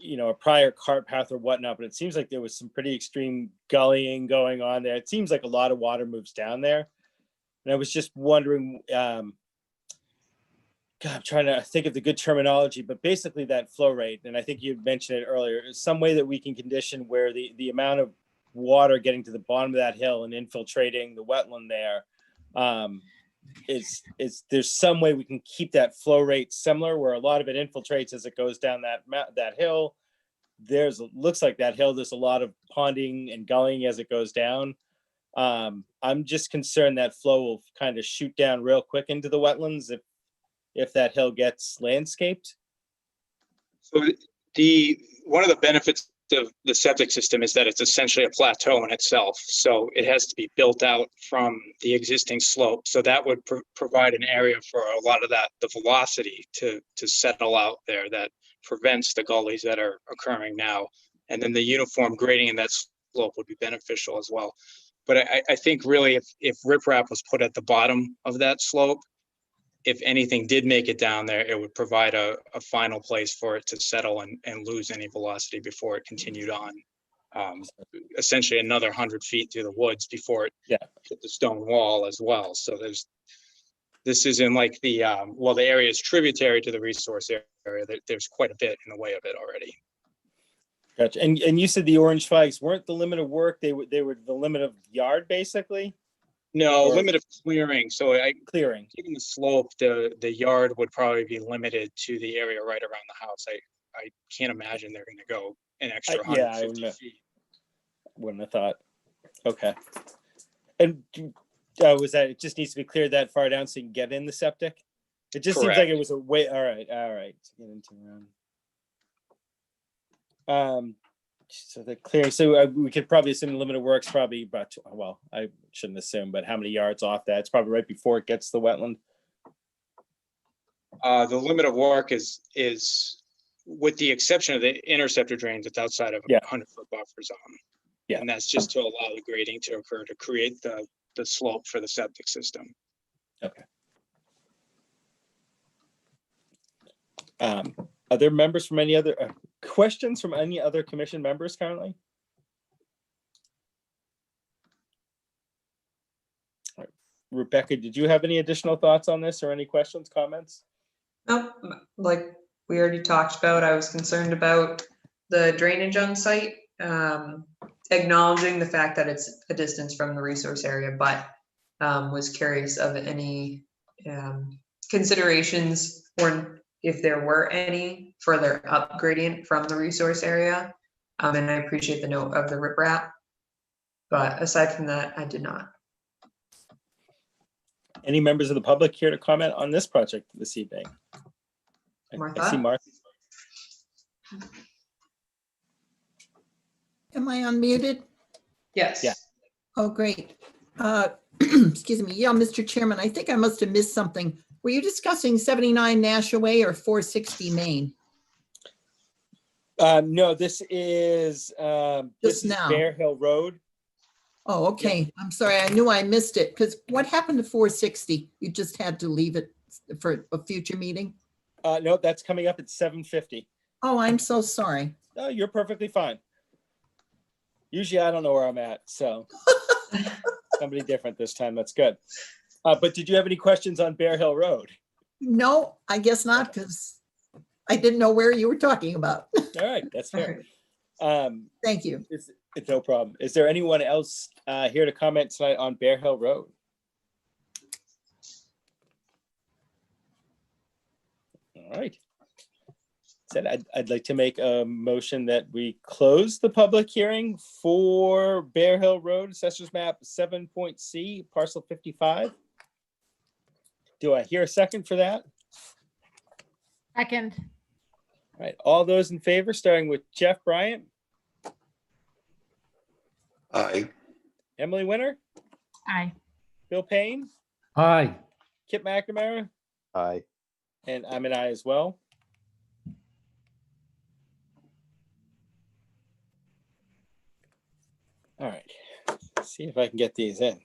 Speaker 1: a prior cart path or whatnot, but it seems like there was some pretty extreme gullying going on there. It seems like a lot of water moves down there. And I was just wondering, I'm trying to think of the good terminology, but basically that flow rate, and I think you mentioned it earlier, is some way that we can condition where the amount of water getting to the bottom of that hill and infiltrating the wetland there, is there's some way we can keep that flow rate similar, where a lot of it infiltrates as it goes down that hill. Looks like that hill, there's a lot of ponding and gullying as it goes down. I'm just concerned that flow will kind of shoot down real quick into the wetlands if that hill gets landscaped.
Speaker 10: So one of the benefits of the septic system is that it's essentially a plateau in itself. So it has to be built out from the existing slope. So that would provide an area for a lot of the velocity to settle out there that prevents the gullies that are occurring now. And then the uniform grading in that slope would be beneficial as well. But I think really if riprap was put at the bottom of that slope, if anything did make it down there, it would provide a final place for it to settle and lose any velocity before it continued on. Essentially another 100 feet through the woods before it hit the stone wall as well. So this isn't like the area is tributary to the resource area. There's quite a bit in the way of it already.
Speaker 1: Gotcha. And you said the orange flags weren't the limit of work; they were the limit of yard, basically.
Speaker 10: No,
Speaker 1: Or
Speaker 10: limit of clearing. So
Speaker 1: clearing.
Speaker 10: Given the slope, the yard would probably be limited to the area right around the house. I can't imagine they're going to go an extra 150 feet.
Speaker 1: Wouldn't have thought. Okay. And Was that, it just needs to be cleared that far down so you can get in the septic? It just seems like it was a way, all right. To get into, so the clearing, so we could probably assume the limit of work's probably about, well, I shouldn't assume, but how many yards off that? It's probably right before it gets to the wetland.
Speaker 10: The limit of work is with the exception of the interceptor drains, it's outside of a 100-foot buffer zone.
Speaker 1: Yeah.
Speaker 10: And that's just to allow the grading to occur to create the slope for the septic system.
Speaker 1: Okay. Are there members from any other questions from any other commission members currently? All right. Rebecca, did you have any additional thoughts on this or any questions, comments?
Speaker 5: Nope, like we already talked about, I was concerned about the drainage on site, acknowledging the fact that it's a distance from the resource area, but was curious of any considerations or if there were any further up gradient from the resource area. And I appreciate the note of the riprap, but aside from that, I did not.
Speaker 1: Any members of the public here to comment on this project this evening?
Speaker 5: Martha?
Speaker 1: I see Martha.
Speaker 7: Am I unmuted?
Speaker 5: Yes.
Speaker 1: Yeah.
Speaker 7: Oh, great. Excuse me. Yeah, Mr. Chairman, I think I must have missed something. Were you discussing 79 Nashaway or 460 Main?
Speaker 1: No, this is
Speaker 7: now.
Speaker 1: Bear Hill Road.
Speaker 7: Oh, okay. I'm sorry. I knew I missed it because what happened to 460? You just had to leave it for a future meeting?
Speaker 1: No, that's coming up at 7:50.
Speaker 7: Oh, I'm so sorry.
Speaker 1: No, you're perfectly fine. Usually I don't know where I'm at, so somebody different this time. That's good. But did you have any questions on Bear Hill Road?
Speaker 7: No, I guess not because I didn't know where you were talking about.
Speaker 1: All right, that's fair.
Speaker 7: Thank you.
Speaker 1: It's no problem. Is there anyone else here to comment tonight on Bear Hill Road? All right. Said I'd like to make a motion that we close the public hearing for Bear Hill Road, Assessor's Map 7.C, Parcel 55. Do I hear a second for that?
Speaker 3: Second.
Speaker 1: All right, all those in favor, starting with Jeff Bryant,
Speaker 2: Aye.
Speaker 1: Emily Winter,
Speaker 3: Aye.
Speaker 1: Bill Payne,
Speaker 4: Aye.
Speaker 1: Kip McNamara,
Speaker 9: Aye.
Speaker 1: and I'm an aye as well. All right, let's see if I can get these in.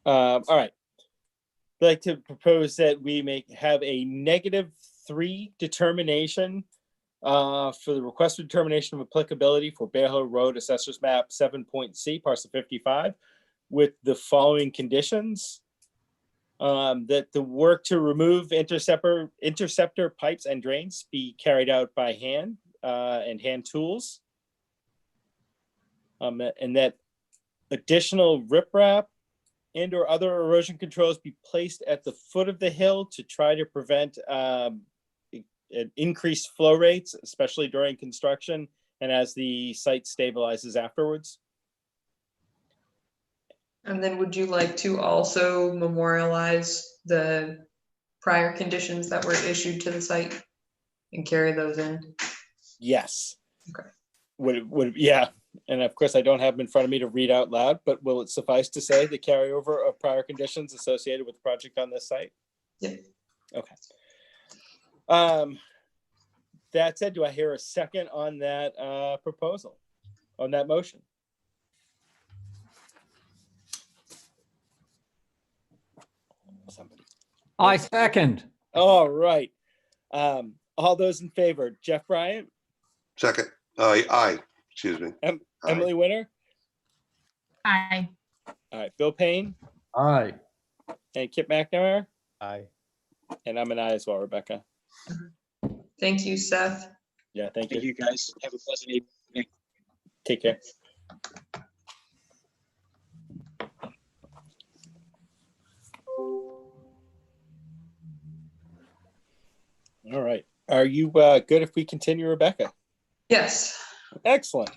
Speaker 1: All right, I'd like to propose that we have a -3 determination for the request for determination of applicability for Bear Hill Road Assessor's Map 7.C, Parcel 55, with the following conditions. That the work to remove interceptor pipes and drains be carried out by hand and hand tools. And that additional riprap and or other erosion controls be placed at the foot of the hill to try to prevent increased flow rates, especially during construction and as the site stabilizes afterwards.
Speaker 5: And then would you like to also memorialize the prior conditions that were issued to the site and carry those in?
Speaker 1: Yes.
Speaker 5: Okay.
Speaker 1: Yeah. And of course, I don't have them in front of me to read out loud, but will it suffice to say the carryover of prior conditions associated with the project on this site?
Speaker 5: Yeah.
Speaker 1: Okay. That said, do I hear a second on that proposal, on that motion? Somebody.
Speaker 4: I second.
Speaker 1: All right. All those in favor, Jeff Bryant,
Speaker 2: Second. Aye. Excuse me. Aye.
Speaker 1: Emily Winter,
Speaker 3: Aye.
Speaker 1: all right, Bill Payne,
Speaker 4: Aye.
Speaker 1: and Kip McNamara,
Speaker 9: Aye.
Speaker 1: and I'm an aye as well, Rebecca.
Speaker 5: Thank you, Seth.
Speaker 1: Yeah, thank
Speaker 10: Thank
Speaker 1: you.
Speaker 10: you, guys. Have a pleasant evening.
Speaker 1: Take care. All right. Are you good if we continue, Rebecca?
Speaker 5: Yes.
Speaker 1: Excellent.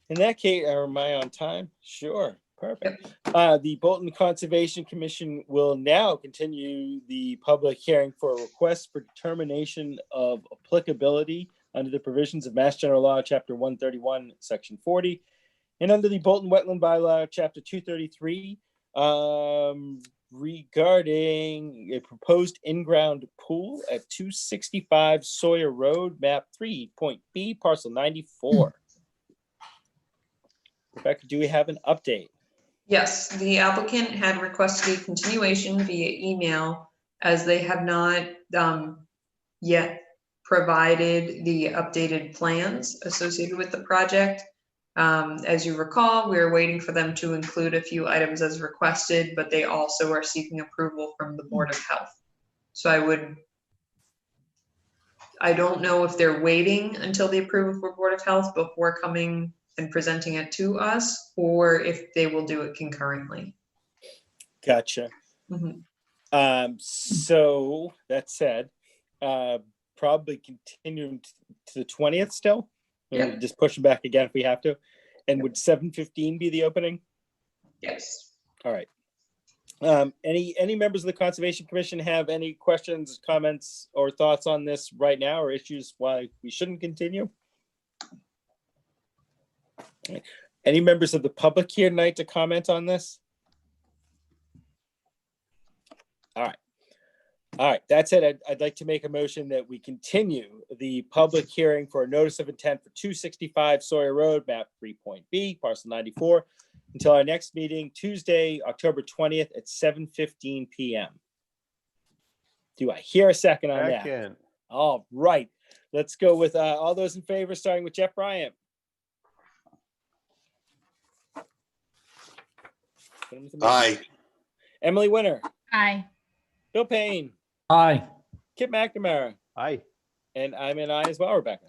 Speaker 1: In that case, am I on time? Sure. Perfect. The Bolton Conservation Commission will now continue the public hearing for a request for determination of applicability under the provisions of Mass General Law, Chapter 131, Section 40, and under the Bolton Wetland Bylaw, Chapter 233, regarding a proposed in-ground pool at 265 Sawyer Road, map 3.B, parcel 94. Rebecca, do we have an update?
Speaker 5: Yes, the applicant had requested a continuation via email as they have not yet provided the updated plans associated with the project. As you recall, we are waiting for them to include a few items as requested, but they also are seeking approval from the Board of Health. So I don't know if they're waiting until the approval for Board of Health before coming and presenting it to us, or if they will do it concurrently.
Speaker 1: Gotcha.
Speaker 5: Mhm.
Speaker 1: So that said, probably continuing to the 20th still. And we
Speaker 5: Yeah.
Speaker 1: can just push it back again if we have to. And would 7:15 be the opening?
Speaker 5: Yes.
Speaker 1: All right. Any members of the Conservation Commission have any questions, comments, or thoughts on this right now, or issues why we shouldn't continue? Any members of the public here tonight to comment on this? All right. All right, that's it. I'd like to make a motion that we continue the public hearing for a notice of intent for 265 Sawyer Road, map 3.B, parcel 94, until our next meeting, Tuesday, October 20th at 7:15 p.m. Do I hear a second on that?
Speaker 9: Second.
Speaker 1: All right, let's go with all those in favor, starting with Jeff Bryant.
Speaker 2: Aye.
Speaker 1: Emily Winter,
Speaker 3: Aye.
Speaker 1: Bill Payne,
Speaker 4: Aye.
Speaker 1: Kip McNamara,
Speaker 9: Aye.
Speaker 1: and I'm an aye as well, Rebecca.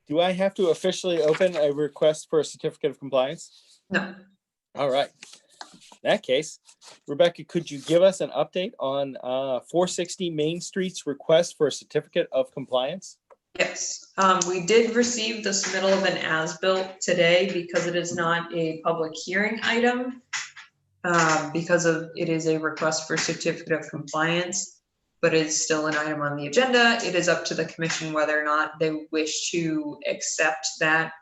Speaker 1: Do I have to officially open a request for a certificate of compliance?
Speaker 5: No.
Speaker 1: All right. In that case, Rebecca, could you give us an update on 460 Main Street's request for a certificate of compliance?
Speaker 5: Yes, we did receive the submittal of an as-built today because it is not a public hearing item. Because it is a request for certificate of compliance, but it's still an item on the agenda. It is up to the commission whether or not they wish to accept that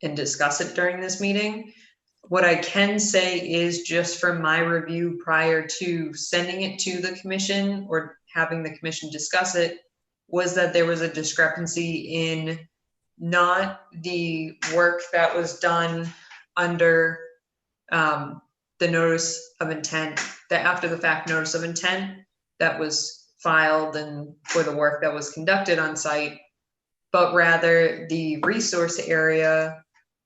Speaker 5: and discuss it during this meeting. What I can say is, just from my review prior to sending it to the commission or having the commission discuss it, was that there was a discrepancy in not the work that was done under the notice of intent, the after the fact notice of intent that was filed and for the work that was conducted on site, but rather the resource area.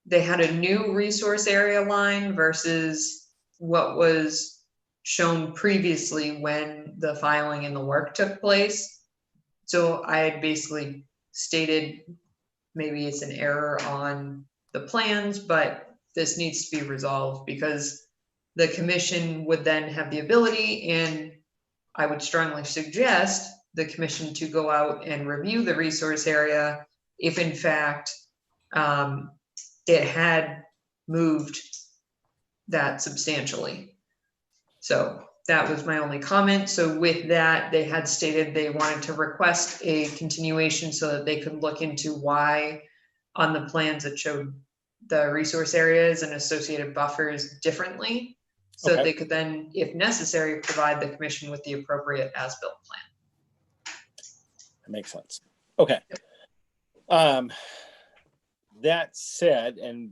Speaker 5: They had a new resource area line versus what was shown previously when the filing and the work took place. So I had basically stated maybe it's an error on the plans, but this needs to be resolved because the commission would then have the ability, and I would strongly suggest the commission to go out and review the resource area if in fact it had moved that substantially. So that was my only comment. So with that, they had stated they wanted to request a continuation so that they could look into why on the plans it showed the resource areas and associated buffers differently. So that they could then, if necessary, provide the commission with the appropriate as-built plan.
Speaker 1: That makes sense. Okay. That said, and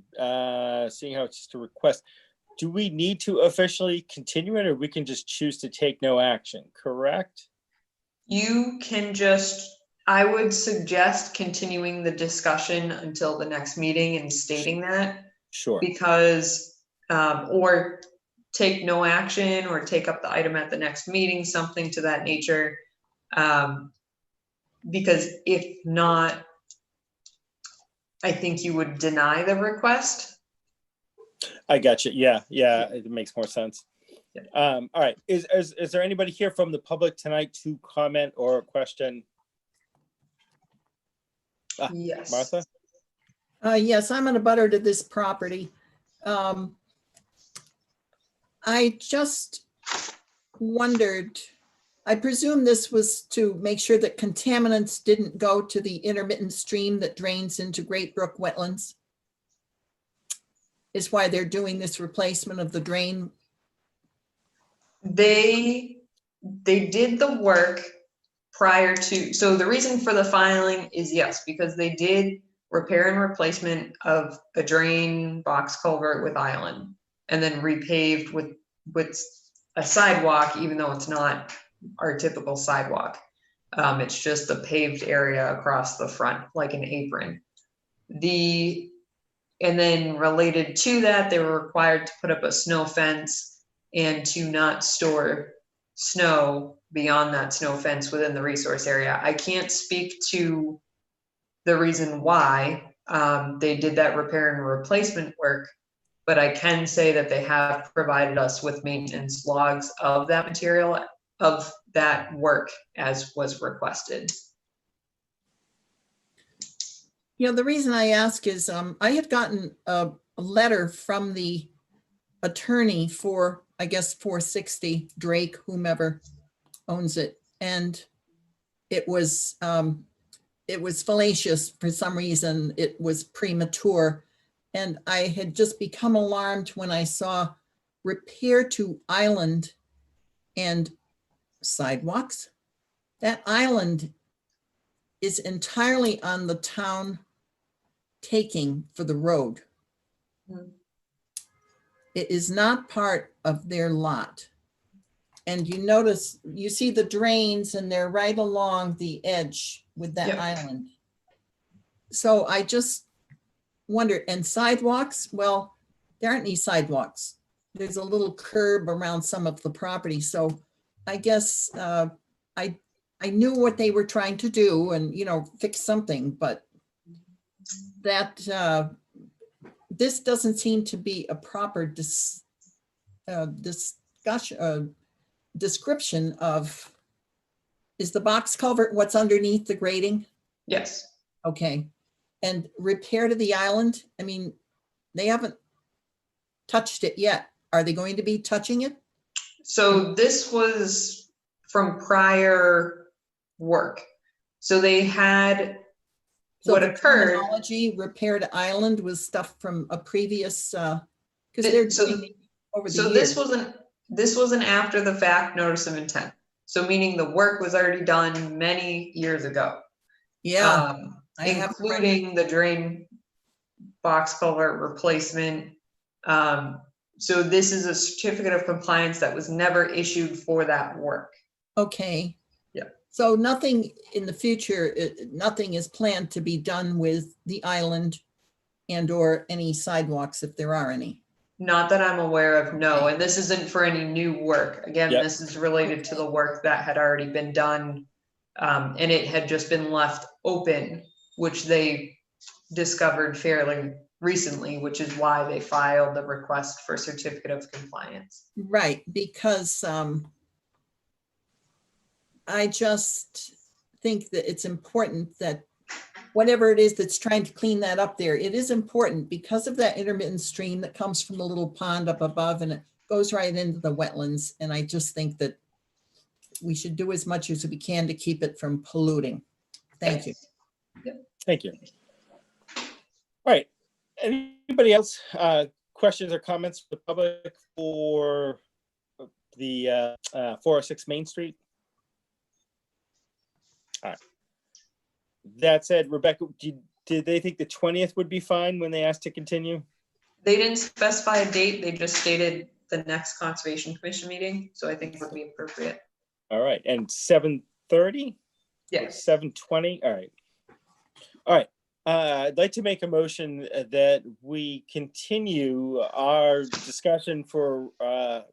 Speaker 1: seeing how it's just a request, do we need to officially continue it, or we can just choose to take no action, correct?
Speaker 5: You can just, I would suggest continuing the discussion until the next meeting and stating that.
Speaker 1: Sure.
Speaker 5: Because, or take no action or take up the item at the next meeting, something to that nature. Because if not, I think you would deny the request.
Speaker 1: I got you. Yeah, it makes more sense. All right, is there anybody here from the public tonight to comment or question?
Speaker 5: Yes.
Speaker 1: Martha?
Speaker 7: Yes, I'm in a butter to this property. I just wondered, I presume this was to make sure that contaminants didn't go to the intermittent stream that drains into Great Brook wetlands. Is why they're doing this replacement of the drain.
Speaker 5: They did the work prior to, so the reason for the filing is yes, because they did repair and replacement of a drain box culvert with island and then repaved with a sidewalk, even though it's not our typical sidewalk. It's just a paved area across the front, like an apron. And then related to that, they were required to put up a snow fence and to not store snow beyond that snow fence within the resource area. I can't speak to the reason why they did that repair and replacement work, but I can say that they have provided us with maintenance logs of that material, of that work as was requested.
Speaker 7: You know, the reason I ask is I had gotten a letter from the attorney for, I guess, 460 Drake, whomever owns it. And it was fallacious for some reason. It was premature. And I had just become alarmed when I saw repair to island and sidewalks. That island is entirely on the town taking for the road. It is not part of their lot. And you notice, you see the drains and they're right along the edge with that
Speaker 5: Yep.
Speaker 7: island. So I just wondered, and sidewalks, well, there aren't any sidewalks. There's a little curb around some of the property. So I guess I knew what they were trying to do and, you know, fix something, but that this doesn't seem to be a proper description of, is the box culvert what's underneath the grading?
Speaker 5: Yes.
Speaker 7: Okay. And repair to the island, I mean, they haven't touched it yet. Are they going to be touching it?
Speaker 5: So this was from prior work. So they had,
Speaker 7: So
Speaker 5: what
Speaker 7: the
Speaker 5: occurred,
Speaker 7: terminology, repair to island, was stuff from a previous, because
Speaker 5: Th-
Speaker 7: they're
Speaker 5: so-
Speaker 7: doing it over the
Speaker 5: so
Speaker 7: years.
Speaker 5: this was an after the fact notice of intent. So meaning the work was already done many years ago.
Speaker 7: Yeah, I have read-
Speaker 5: Including the drain box culvert replacement. So this is a certificate of compliance that was never issued for that work.
Speaker 7: Okay.
Speaker 5: Yeah.
Speaker 7: So nothing in the future, nothing is planned to be done with the island and or any sidewalks if there are any.
Speaker 5: Not that I'm aware of, no, and this isn't for any new work. Again,
Speaker 1: Yep.
Speaker 5: this is related to the work that had already been done. And it had just been left open, which they discovered fairly recently, which is why they filed the request for certificate of compliance.
Speaker 7: Right, because I just think that it's important that whatever it is that's trying to clean that up there, it is important because of that intermittent stream that comes from the little pond up above and it goes right into the wetlands. And I just think that we should do as much as we can to keep it from polluting. Thank you.
Speaker 1: Thank you. All right. Anybody else, questions or comments from the public for the 406 Main Street? All right. That said, Rebecca, did they think the 20th would be fine when they asked to continue?
Speaker 5: They didn't specify a date, they just stated the next Conservation Commission meeting, so I think it would be appropriate.
Speaker 1: All right, and 7:30?
Speaker 5: Yes.
Speaker 1: 7:20, all right. All right, I'd like to make a motion that we continue our discussion for,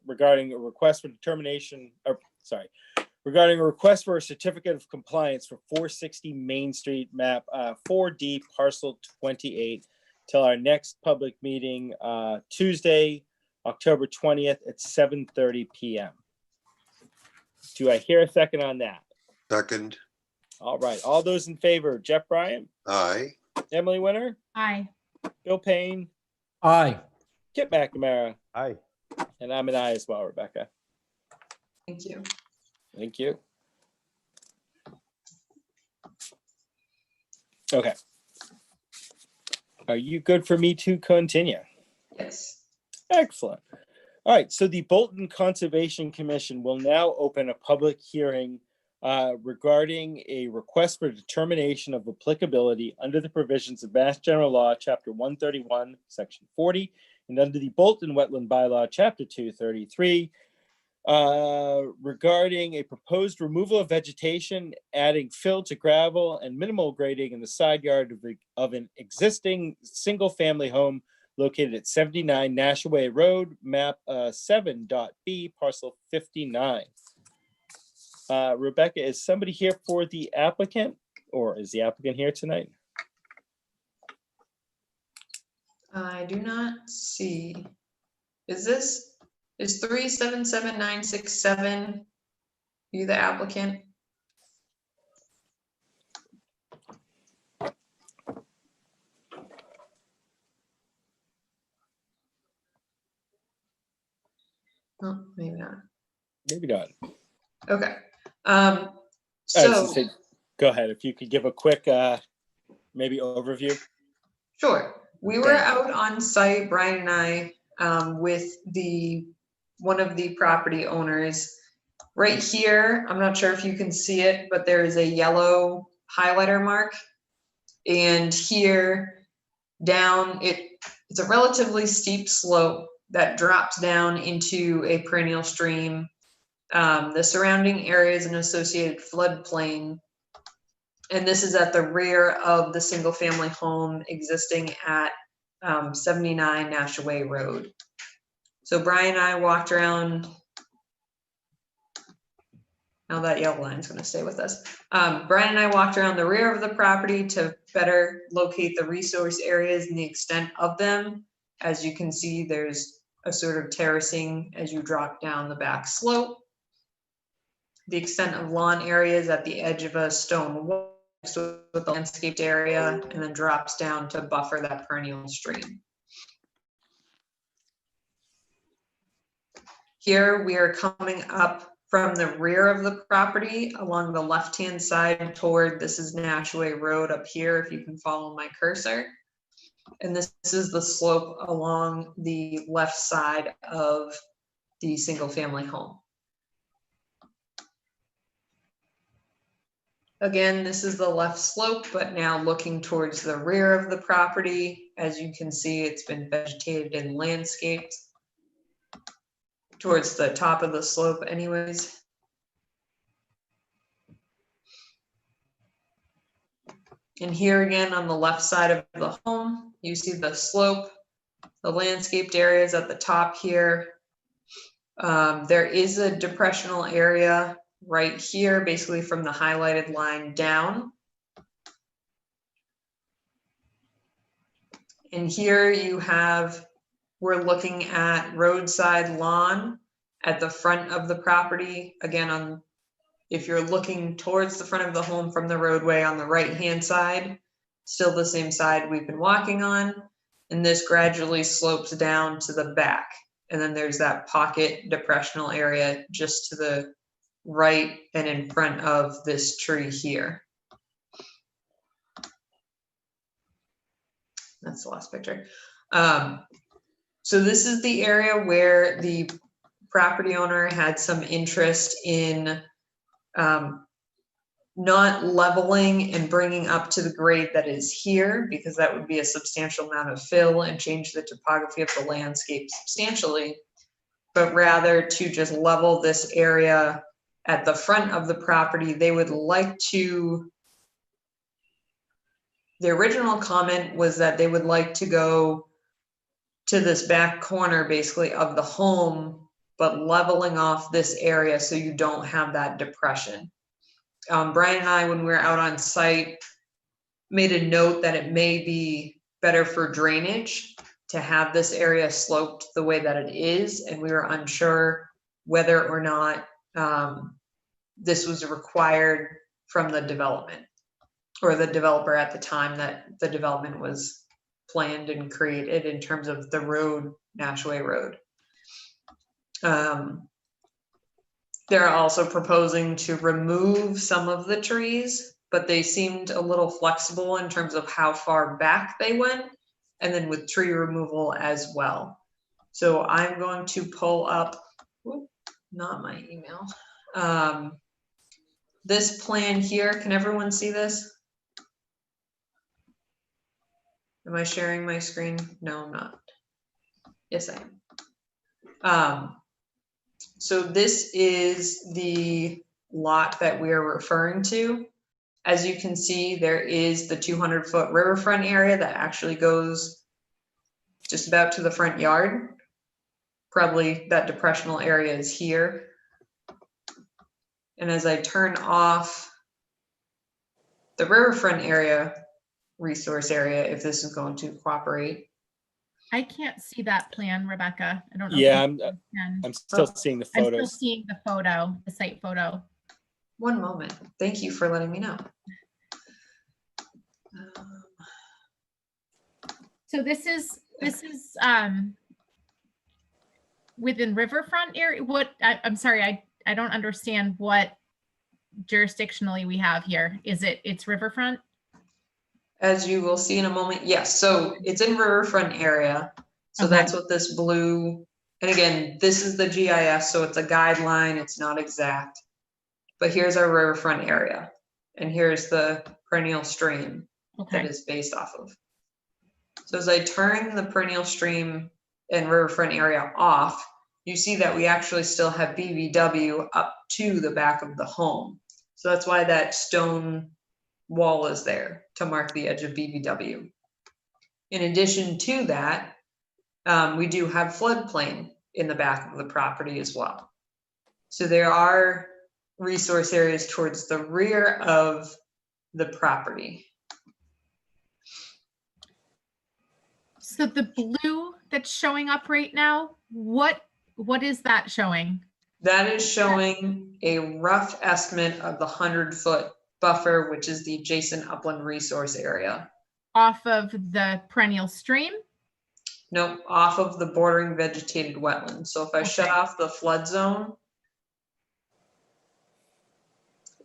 Speaker 1: regarding a request for determination, or sorry, regarding a request for a certificate of compliance for 460 Main Street, map 4D, parcel 28, till our next public meeting, Tuesday, October 20th at 7:30 p.m. Do I hear a second on that?
Speaker 2: Second,
Speaker 1: All right. All those in favor, Jeff Bryant,
Speaker 2: aye.
Speaker 1: Emily Winter,
Speaker 3: Aye.
Speaker 1: Bill Payne,
Speaker 4: Aye.
Speaker 1: Kip McNamara,
Speaker 9: Aye.
Speaker 1: and I'm an aye as well, Rebecca.
Speaker 5: Thank you.
Speaker 1: Thank you. Okay. Are you good for me to continue?
Speaker 5: Yes.
Speaker 1: Excellent. All right, so the Bolton Conservation Commission will now open a public hearing regarding a request for determination of applicability under the provisions of Mass General Law, Chapter 131, Section 40, and under the Bolton Wetland Bylaw, Chapter 233, regarding a proposed removal of vegetation, adding fill to gravel, and minimal grading in the side yard of an existing single-family home located at 79 Nashaway Road, map 7.B, parcel 59. Rebecca, is somebody here for the applicant, or is the applicant here tonight?
Speaker 5: I do not see. Is 377967 you the applicant? No, maybe not.
Speaker 1: Maybe not.
Speaker 5: Okay.
Speaker 1: So, go ahead. If you could give a quick, maybe overview.
Speaker 5: Sure. We were
Speaker 1: Thank you.
Speaker 5: out on site, Brian and I, with one of the property owners. Right here, I'm not sure if you can see it, but there is a yellow highlighter mark. And here down, it's a relatively steep slope that drops down into a perennial stream. The surrounding area is an associated floodplain. And this is at the rear of the single family home existing at 79 Nashaway Road. So Brian and I walked around. Now that yellow line is going to stay with us. Brian and I walked around the rear of the property to better locate the resource areas and the extent of them. As you can see, there's a sort of terracing as you drop down the back slope. The extent of lawn areas at the edge of a stone wall with the landscaped area, and then drops down to buffer that perennial stream. Here we are coming up from the rear of the property along the left-hand side toward, this is Nashaway Road up here, if you can follow my cursor. And this is the slope along the left side of the single family home. Again, this is the left slope, but now looking towards the rear of the property. As you can see, it's been vegetated and landscaped towards the top of the slope anyways. And here again on the left side of the home, you see the slope, the landscaped areas at the top here. There is a depressional area right here, basically from the highlighted line down. And here you have, we're looking at roadside lawn at the front of the property. Again, if you're looking towards the front of the home from the roadway on the right-hand side, still the same side we've been walking on. And this gradually slopes down to the back. And then there's that pocket depressional area just to the right and in front of this tree here. That's the last picture. So this is the area where the property owner had some interest in not leveling and bringing up to the grade that is here, because that would be a substantial amount of fill and change the topography of the landscape substantially, but rather to just level this area at the front of the property. They would like to, the original comment was that they would like to go to this back corner basically of the home, but leveling off this area so you don't have that depression. Brian and I, when we were out on site, made a note that it may be better for drainage to have this area sloped the way that it is, and we were unsure whether or not this was required from the development or the developer at the time that the development was planned and created in terms of the road, Nashway Road. They're also proposing to remove some of the trees, but they seemed a little flexible in terms of how far back they went, and then with tree removal as well. So I'm going to pull up, not my email. This plan here, can everyone see this? Am I sharing my screen? No, I'm not. Yes, I am. So this is the lot that we are referring to. As you can see, there is the 200-foot riverfront area that actually goes just about to the front yard. Probably that depressional area is here. And as I turn off the riverfront area, resource area, if this is going to cooperate.
Speaker 3: I can't see that plan, Rebecca. I don't know. if
Speaker 1: Yeah,
Speaker 3: you can.
Speaker 1: I'm still seeing the
Speaker 3: I'm still
Speaker 1: photos.
Speaker 3: seeing the photo, the site photo.
Speaker 5: One moment. Thank you for letting me know.
Speaker 3: So this is within riverfront area. What I'm sorry, I don't understand what jurisdictionally we have here. It's riverfront?
Speaker 5: As you will see in a moment, yes. So it's in riverfront area. So
Speaker 3: Okay.
Speaker 5: that's what this blue, and again, this is the GIS, so it's a guideline. It's not exact. But here's our riverfront area. And here's the perennial stream that
Speaker 3: Okay.
Speaker 5: is based off of. So as I turn the perennial stream and riverfront area off, you see that we actually still have BVW up to the back of the home. So that's why that stone wall is there to mark the edge of BVW. In addition to that, we do have floodplain in the back of the property as well. So there are resource areas towards the rear of the property.
Speaker 3: So the blue that's showing up right now, what is that showing?
Speaker 5: That is showing a rough estimate of the 100-foot buffer, which is the adjacent upland resource area.
Speaker 3: Off of the perennial stream?
Speaker 5: No, off of the bordering vegetated wetlands. So if I shut
Speaker 3: Okay.
Speaker 5: off the flood zone,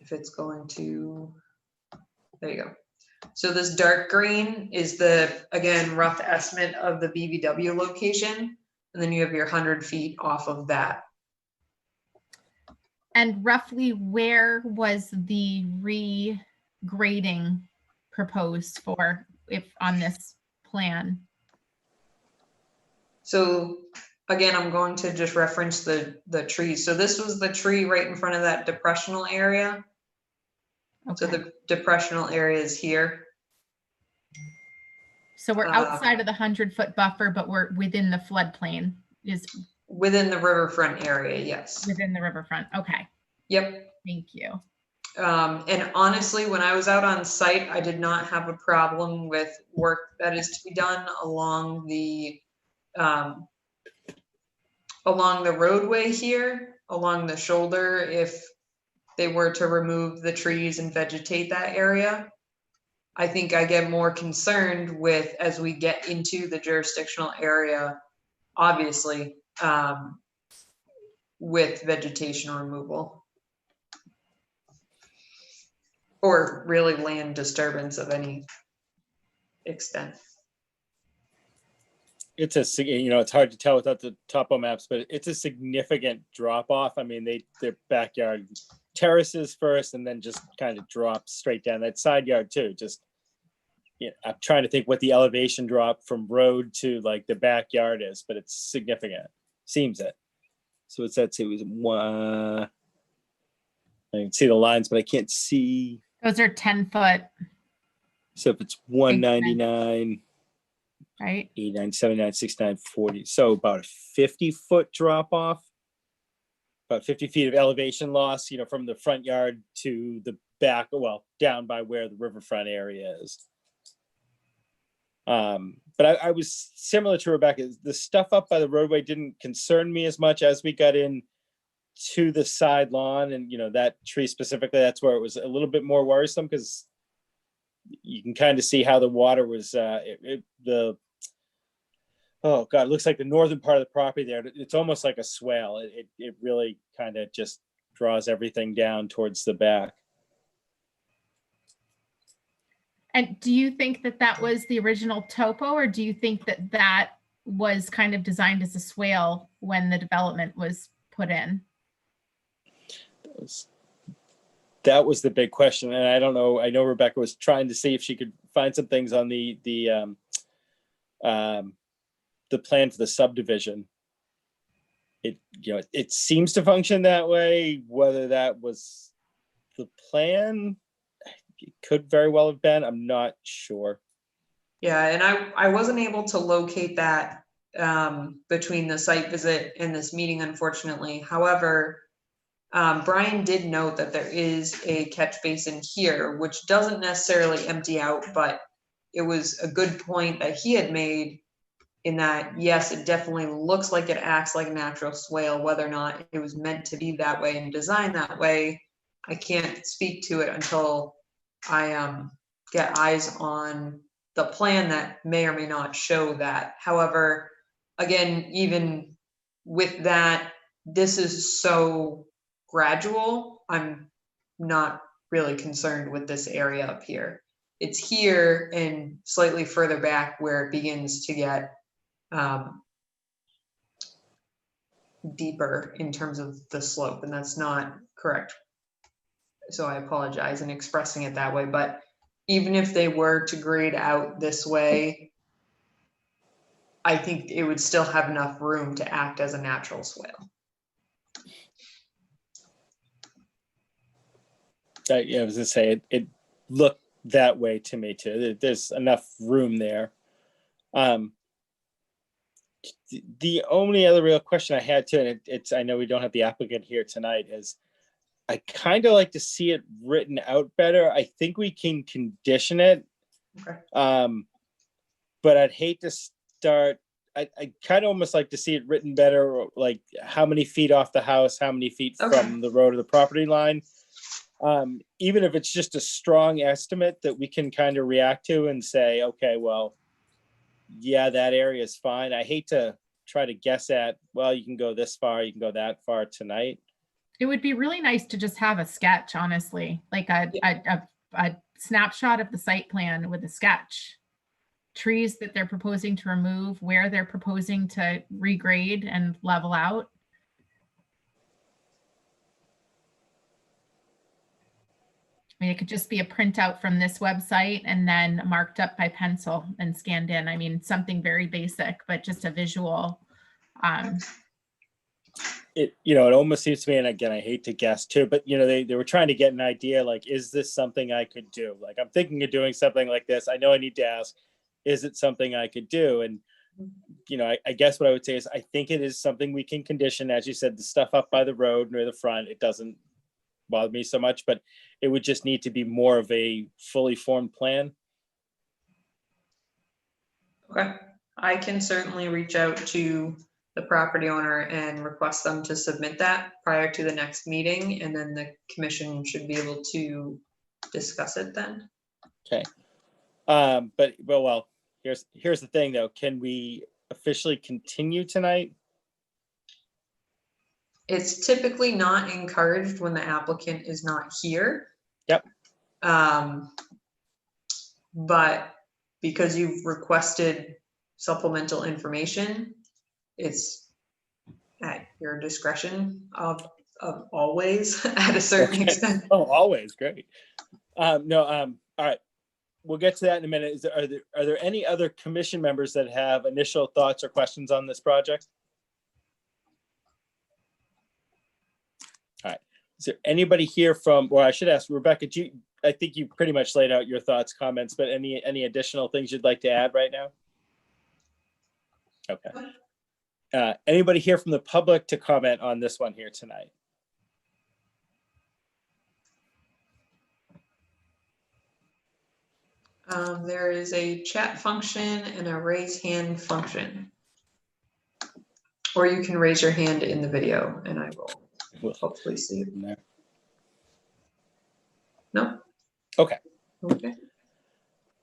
Speaker 5: if it's going to, there you go. So this dark green is the, again, rough estimate of the BVW location. And then you have your 100 feet off of that.
Speaker 3: And roughly where was the regrading proposed for, if on this plan?
Speaker 5: So again, I'm going to just reference the trees. So this was the tree right in front of that depressional area.
Speaker 3: Okay.
Speaker 5: So the depressional area is here.
Speaker 3: So we're outside of the 100-foot buffer, but we're within the floodplain, is
Speaker 5: Within the riverfront area, yes.
Speaker 3: within the riverfront. Okay,
Speaker 5: Yep.
Speaker 3: thank you.
Speaker 5: And honestly, when I was out on site, I did not have a problem with work that is to be done along the roadway here, along the shoulder, if they were to remove the trees and vegetate that area. I think I get more concerned with, as we get into the jurisdictional area, obviously, with vegetation removal. Or really land disturbance of any extent.
Speaker 1: It's it's hard to tell without the topo maps, but it's a significant drop off. I mean, their backyard terraces first and then just kind of drops straight down. That side yard too, just, I'm trying to think what the elevation drop from road to like the backyard is, but it's significant. Seems it. So it's that, it was one, I can see the lines, but I can't see.
Speaker 3: Those are 10-foot,
Speaker 1: So if it's 199,
Speaker 3: right?
Speaker 1: 89, 79, 69, 40. So about a 50-foot drop off, about 50 feet of elevation loss, from the front yard to the back, well, down by where the riverfront area is. But I was similar to Rebecca. The stuff up by the roadway didn't concern me as much as we got in to the side lawn, and that tree specifically, that's where it was a little bit more worrisome, because you can kind of see how the water was oh god, it looks like the northern part of the property there. It's almost like a swale. It really kind of just draws everything down towards the back.
Speaker 3: And do you think that that was the original topo, or do you think that that was kind of designed as a swale when the development was put in?
Speaker 1: That was the big question, and I don't know. I know Rebecca was trying to see if she could find some things on the plan for the subdivision. It seems to function that way. Whether that was the plan, it could very well have been. I'm not sure.
Speaker 5: Yeah, and I wasn't able to locate that between the site visit and this meeting, unfortunately. However, Brian did note that there is a catch basin here, which doesn't necessarily empty out, but it was a good point that he had made in that, yes, it definitely looks like it acts like a natural swale. Whether or not it was meant to be that way and designed that way, I can't speak to it until I get eyes on the plan that may or may not show that. However, again, even with that, this is so gradual. I'm not really concerned with this area up here. It's here and slightly further back where it begins to get deeper in terms of the slope, and that's not correct. So I apologize in expressing it that way, but even if they were to grade out this way, I think it would still have enough room to act as a natural swale.
Speaker 1: I was gonna say it looked that way to me too. There's enough room there. The only other real question I had too, and it's I know we don't have the applicant here tonight, is I kind of like to see it written out better. I think we can condition it.
Speaker 5: Okay.
Speaker 1: But I'd hate to start. I kind of almost like to see it written better, like how many feet off the house, how many feet from the road or the property line. Even if it's just a strong estimate that we can kind of react to and say, okay, well, yeah, that area is fine. I hate to try to guess at, well, you can go this far, you can go that far tonight.
Speaker 3: It would be really nice to just have a sketch, honestly, like a snapshot of the site plan with a sketch. Trees that they're proposing to remove, where they're proposing to regrade and level out. I mean, it could just be a printout from this website and then marked up by pencil and scanned in. I mean, something very basic, but just a visual.
Speaker 1: It almost seems to me, and again, I hate to guess too, but they were trying to get an idea, like, is this something I could do? Like, I'm thinking of doing something like this. I know I need to ask, is it something I could do? And, I guess what I would say is I think it is something we can condition. As you said, the stuff up by the road near the front, it doesn't bother me so much, but it would just need to be more of a fully formed plan.
Speaker 5: Okay, I can certainly reach out to the property owner and request them to submit that prior to the next meeting, and then the commission should be able to discuss it then.
Speaker 1: Okay. Well, here's the thing though. Can we officially continue tonight?
Speaker 5: It's typically not encouraged when the applicant is not here.
Speaker 1: Yep.
Speaker 5: But because you've requested supplemental information, it's at your discretion of always at a certain extent.
Speaker 1: Oh, always. Great. No, all right. We'll get to that in a minute. Are there any other commission members that have initial thoughts or questions on this project? All right. Is there anybody here from, or I should ask Rebecca, I think you pretty much laid out your thoughts, comments, but any additional things you'd like to add right now? Okay. Anybody here from the public to comment on this one here tonight?
Speaker 5: There is a chat function and a raise hand function. Or you can raise your hand in the video and I will hopefully see it.
Speaker 1: No.
Speaker 5: No?
Speaker 1: Okay.
Speaker 5: Okay.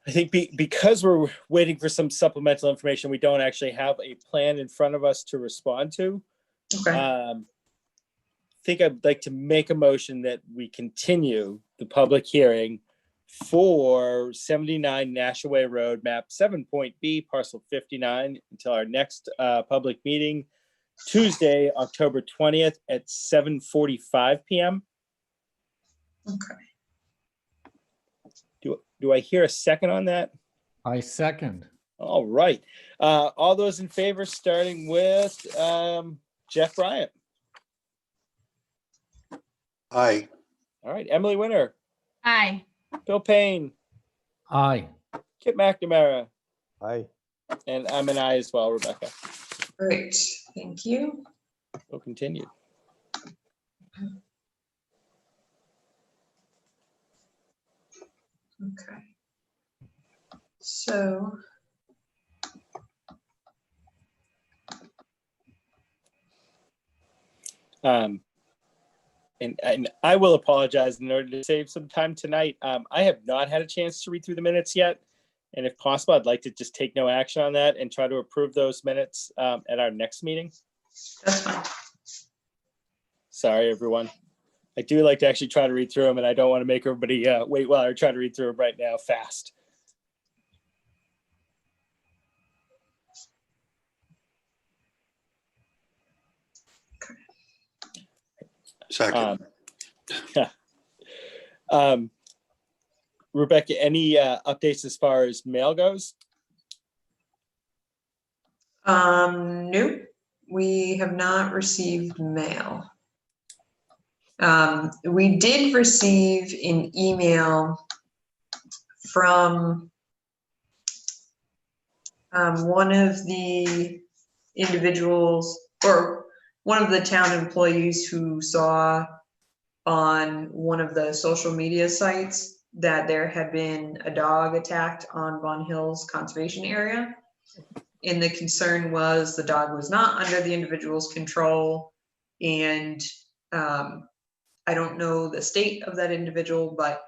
Speaker 1: I think because we're waiting for some supplemental information, we don't actually have a plan in front of us to respond to.
Speaker 5: Okay.
Speaker 1: I think I'd like to make a motion that we continue the public hearing for 79 Nashaway Road, map 7.B, parcel 59, until our next public meeting, Tuesday, October 20th at 7:45 p.m.
Speaker 5: Okay.
Speaker 1: Do I hear a second on that?
Speaker 4: I second.
Speaker 1: All right. All those in favor, starting with Jeff Bryant.
Speaker 2: Aye.
Speaker 1: All right. Emily Winter,
Speaker 3: Aye.
Speaker 1: Bill Payne,
Speaker 4: Aye.
Speaker 1: Kip McNamara,
Speaker 9: Aye.
Speaker 1: and I'm an aye as well, Rebecca.
Speaker 5: Great. Thank you.
Speaker 1: We'll continue.
Speaker 5: Okay. So.
Speaker 1: And I will apologize in order to save some time tonight. I have not had a chance to read through the minutes yet. And if possible, I'd like to just take no action on that and try to approve those minutes at our next meeting.
Speaker 5: That's fine.
Speaker 1: Sorry, everyone. I do like to actually try to read through them, and I don't want to make everybody wait while I try to read through them right now fast.
Speaker 2: Second.
Speaker 1: Rebecca, any updates as far as mail goes?
Speaker 5: Nope, we have not received mail. We did receive an email from one of the individuals or one of the town employees who saw on one of the social media sites that there had been a dog attacked on Von Hill's conservation area. And the concern was the dog was not under the individual's control. And I don't know the state of that individual, but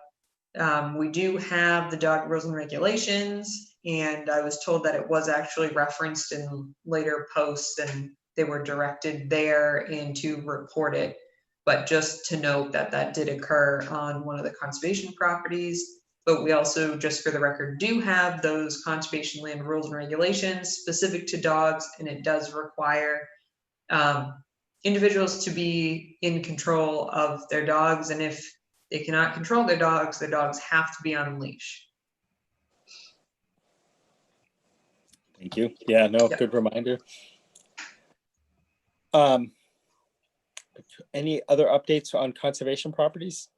Speaker 5: we do have the dog rules and regulations. And I was told that it was actually referenced in later posts and they were directed there and to report it. But just to note that that did occur on one of the conservation properties. But we also, just for the record, do have those conservation land rules and regulations specific to dogs, and it does require individuals to be in control of their dogs. And if they cannot control their dogs have to be on a leash.
Speaker 1: Thank you. Yeah, no,
Speaker 5: Yep.
Speaker 1: good reminder. Any other updates on conservation properties?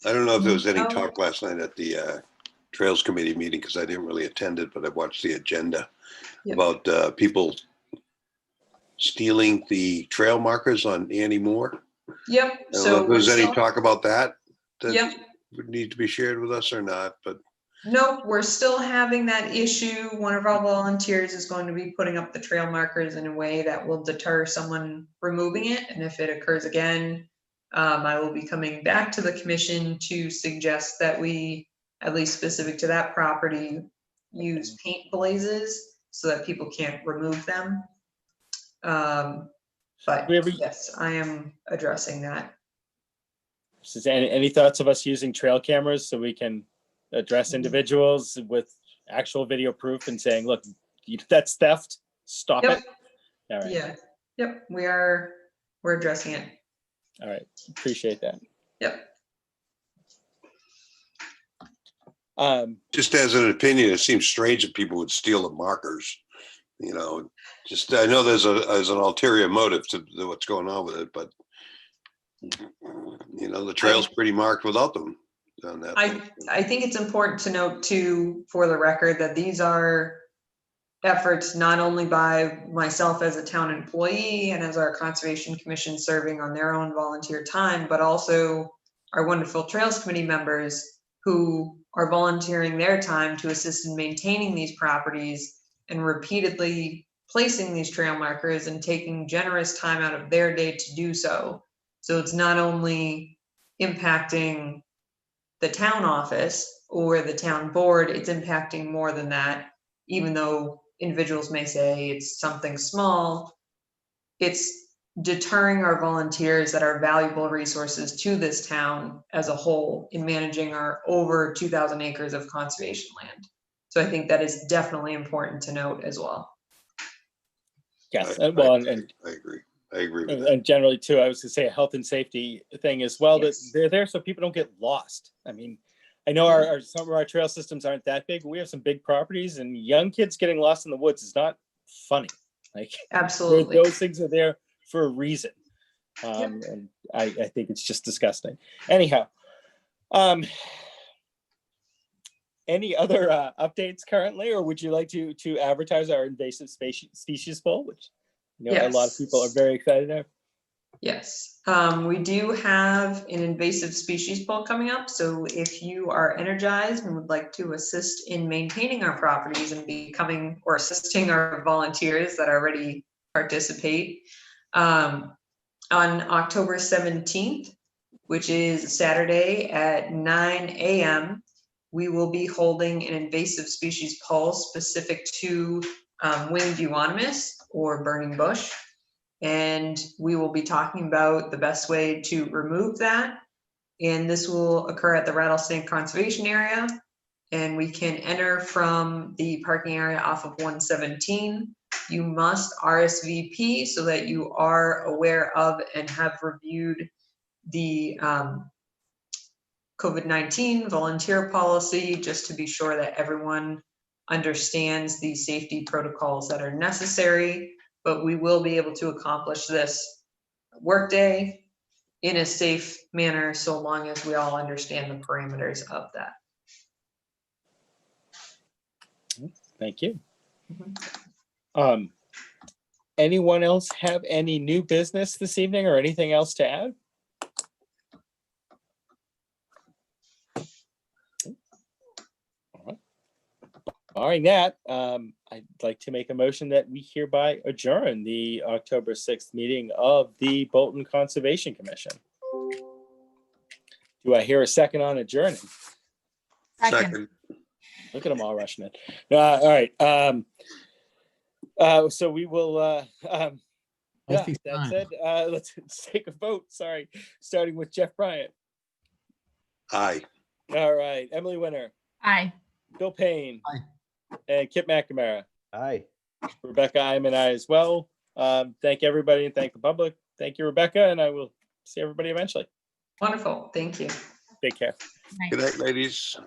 Speaker 2: I don't know if there was any
Speaker 5: No.
Speaker 2: talk last night at the Trails Committee meeting because I didn't really attend it, but I watched the agenda
Speaker 5: Yep.
Speaker 2: about people stealing the trail markers on Annie Moore.
Speaker 5: Yep.
Speaker 2: I don't know
Speaker 5: So
Speaker 2: if there's
Speaker 5: we're
Speaker 2: any
Speaker 5: still-
Speaker 2: talk about that
Speaker 5: Yep.
Speaker 2: would need to be shared with us or not, but
Speaker 5: Nope, we're still having that issue. One of our volunteers is going to be putting up the trail markers in a way that will deter someone removing it. And if it occurs again, I will be coming back to the commission to suggest that we, at least specific to that property, use paint blazes so that people can't remove them. But
Speaker 1: We ever-
Speaker 5: yes, I am addressing that.
Speaker 1: Any thoughts of us using trail cameras so we can address individuals with actual video proof and saying, look, that's theft, stop
Speaker 5: Yep.
Speaker 1: it? All right.
Speaker 5: Yeah, yep, we're addressing it.
Speaker 1: All right, appreciate that.
Speaker 5: Yep.
Speaker 2: just as an opinion, it seems strange that people would steal the markers. You know, just I know there's an ulterior motive to what's going on with it, but you know, the trail's pretty marked without them on that.
Speaker 5: I think it's important to note too, for the record, that these are efforts not only by myself as a town employee and as our Conservation Commission serving on their own volunteer time, but also our wonderful Trails Committee members who are volunteering their time to assist in maintaining these properties and repeatedly placing these trail markers and taking generous time out of their day to do so. So it's not only impacting the town office or the town board, it's impacting more than that, even though individuals may say it's something small. It's deterring our volunteers that are valuable resources to this town as a whole in managing our over 2,000 acres of conservation land. So I think that is definitely important to note as well.
Speaker 1: Yes,
Speaker 2: I
Speaker 1: well,
Speaker 2: agree. I agree with that.
Speaker 1: and generally too, I was gonna say a health and safety thing as well, that
Speaker 5: Yes.
Speaker 1: they're there so people don't get lost. I mean, I know some of our trail systems aren't that big. We have some big properties, and young kids getting lost in the woods is not funny. Like,
Speaker 5: Absolutely.
Speaker 1: those things are there for a reason. And I think it's just disgusting. Anyhow, any other updates currently, or would you like to advertise our invasive species poll, which a lot of people are very excited about?
Speaker 5: Yes, we do have an invasive species poll coming up. So if you are energized and would like to assist in maintaining our properties and becoming or assisting our volunteers that already participate, on October 17th, which is Saturday at 9 a.m., we will be holding an invasive species poll specific to winged euonymus or burning bush. And we will be talking about the best way to remove that. And this will occur at the Rattlesnake Conservation Area. And we can enter from the parking area off of 117. You must RSVP so that you are aware of and have reviewed the COVID-19 volunteer policy, just to be sure that everyone understands the safety protocols that are necessary. But we will be able to accomplish this workday in a safe manner, so long as we all understand the parameters of that.
Speaker 1: Thank you. Anyone else have any new business this evening or anything else to add? Barring that, I'd like to make a motion that we hereby adjourn the October 6th meeting of the Bolton Conservation Commission. Do I hear a second on adjourning?
Speaker 2: Second.
Speaker 1: Look at them all rushing it. All right. So we will, yeah,
Speaker 4: Nicely
Speaker 1: that
Speaker 4: timed.
Speaker 1: said, let's take a vote. Sorry. Starting with Jeff Bryant.
Speaker 2: Aye.
Speaker 1: All right. Emily Winter,
Speaker 3: Aye.
Speaker 1: Bill Payne.
Speaker 4: Aye.
Speaker 1: And Kip McNamara.
Speaker 9: Aye.
Speaker 1: Rebecca, I'm an aye as well. Thank everybody and thank the public. Thank you, Rebecca, and I will see everybody eventually.
Speaker 5: Wonderful. Thank you.
Speaker 1: Take care.
Speaker 3: Nice.
Speaker 2: Good night, ladies.